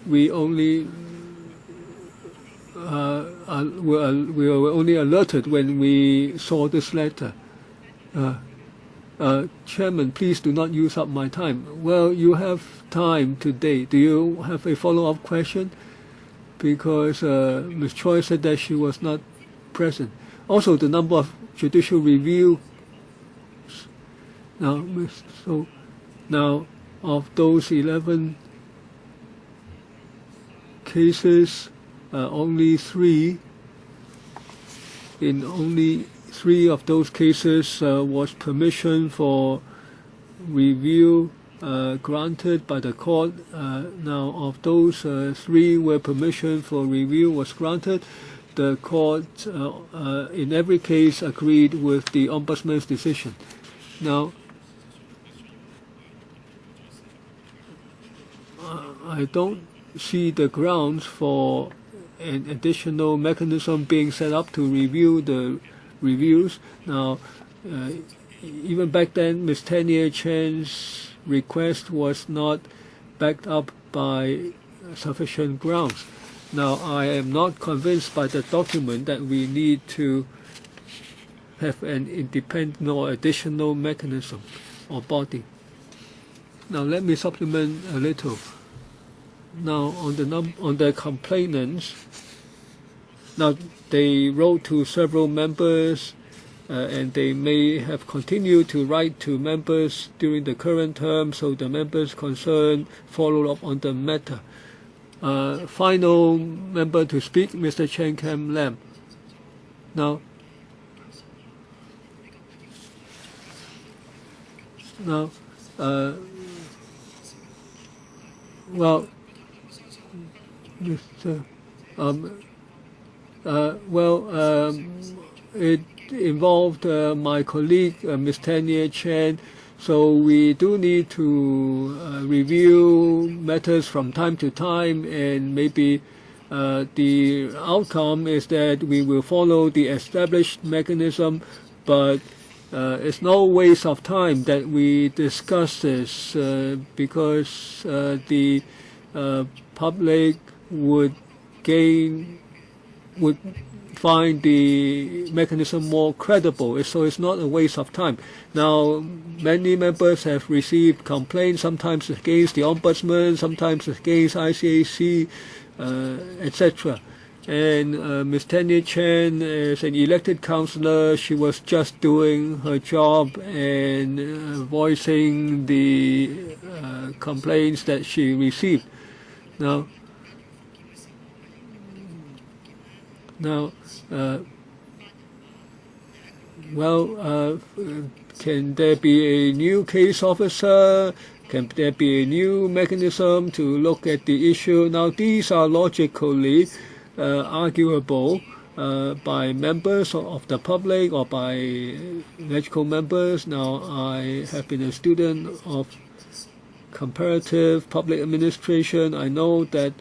we only we were only alerted when we saw this letter, Chairman, please do not use up my time. Well, you have time today. Do you have a follow-up question? Because Ms. Choi said that she was not present. Also, the number of judicial review. Now, of those 11 cases, only 3. In only 3 of those cases was permission for review granted by the court. Now, of those 3 where permission for review was granted, the court in every case agreed with the Ombudsman's decision. Now, I don't see the grounds for an additional mechanism being set up to review the reviews. Now, even back then, Ms. Tanya Chan's request was not backed up by sufficient grounds. Now, I am not convinced by the document that we need to have an independent or additional mechanism or body. Now, let me supplement a little. Now, on the complainants, now they wrote to several members, and they may have continued to write to members during the current term, so the members concerned followed up on the matter. Final member to speak, Mr. Chen Kam Lam. Now, well, it involved my colleague, Ms. Tanya Chen, so we do need to review matters from time to time, and maybe the outcome is that we will follow the established mechanism, but it's no waste of time that we discuss this because the public would find the mechanism more credible, so it's not a waste of time. Now, many members have received complaints, sometimes against the Ombudsman, sometimes against ICAC, etc. And Ms. Tanya Chen is an elected councillor. She was just doing her job and voicing the complaints that she received. Now, can there be a new case officer? Can there be a new mechanism to look at the issue? Now, these are logically arguable by members of the public or by electoral members. Now, I have been a student of comparative public administration. I know that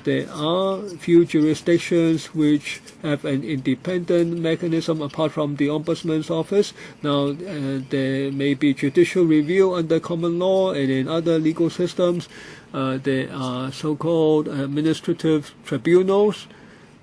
there are few jurisdictions which have an independent mechanism apart from the Ombudsman's office. Now, there may be judicial review under common law, and in other legal systems, there are so-called administrative tribunals.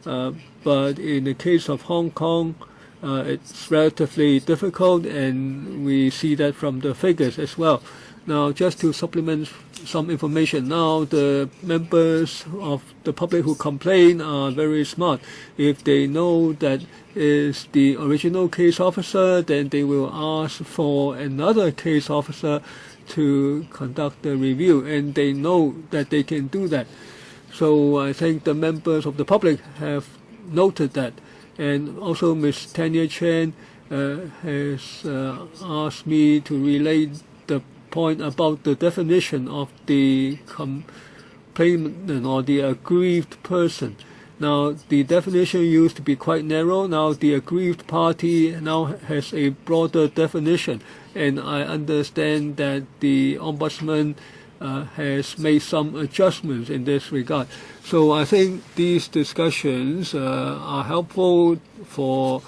But in the case of Hong Kong, it's relatively difficult, and we see that from the figures as well. Now, just to supplement some information, now the members of the public who complain are very smart. If they know that is the original case officer, then they will ask for another case officer to conduct the review, and they know that they can do that. So I think the members of the public have noted that. And also Ms. Tanya Chen has asked me to relate the point about the definition of the complainant or the aggrieved person. Now, the definition used to be quite narrow. Now, the aggrieved party now has a broader definition, and I understand that the Ombudsman has made some adjustments in this regard. So I think these discussions are helpful for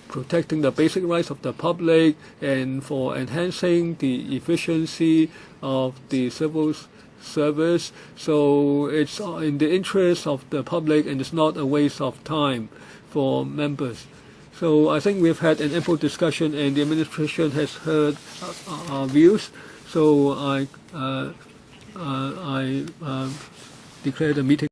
protecting the basic rights of the public and for enhancing the efficiency of the civil service. So it's in the interest of the public, and it's not a waste of time for members. So I think we've had an ample discussion, and the administration has heard our views. So I declare the meeting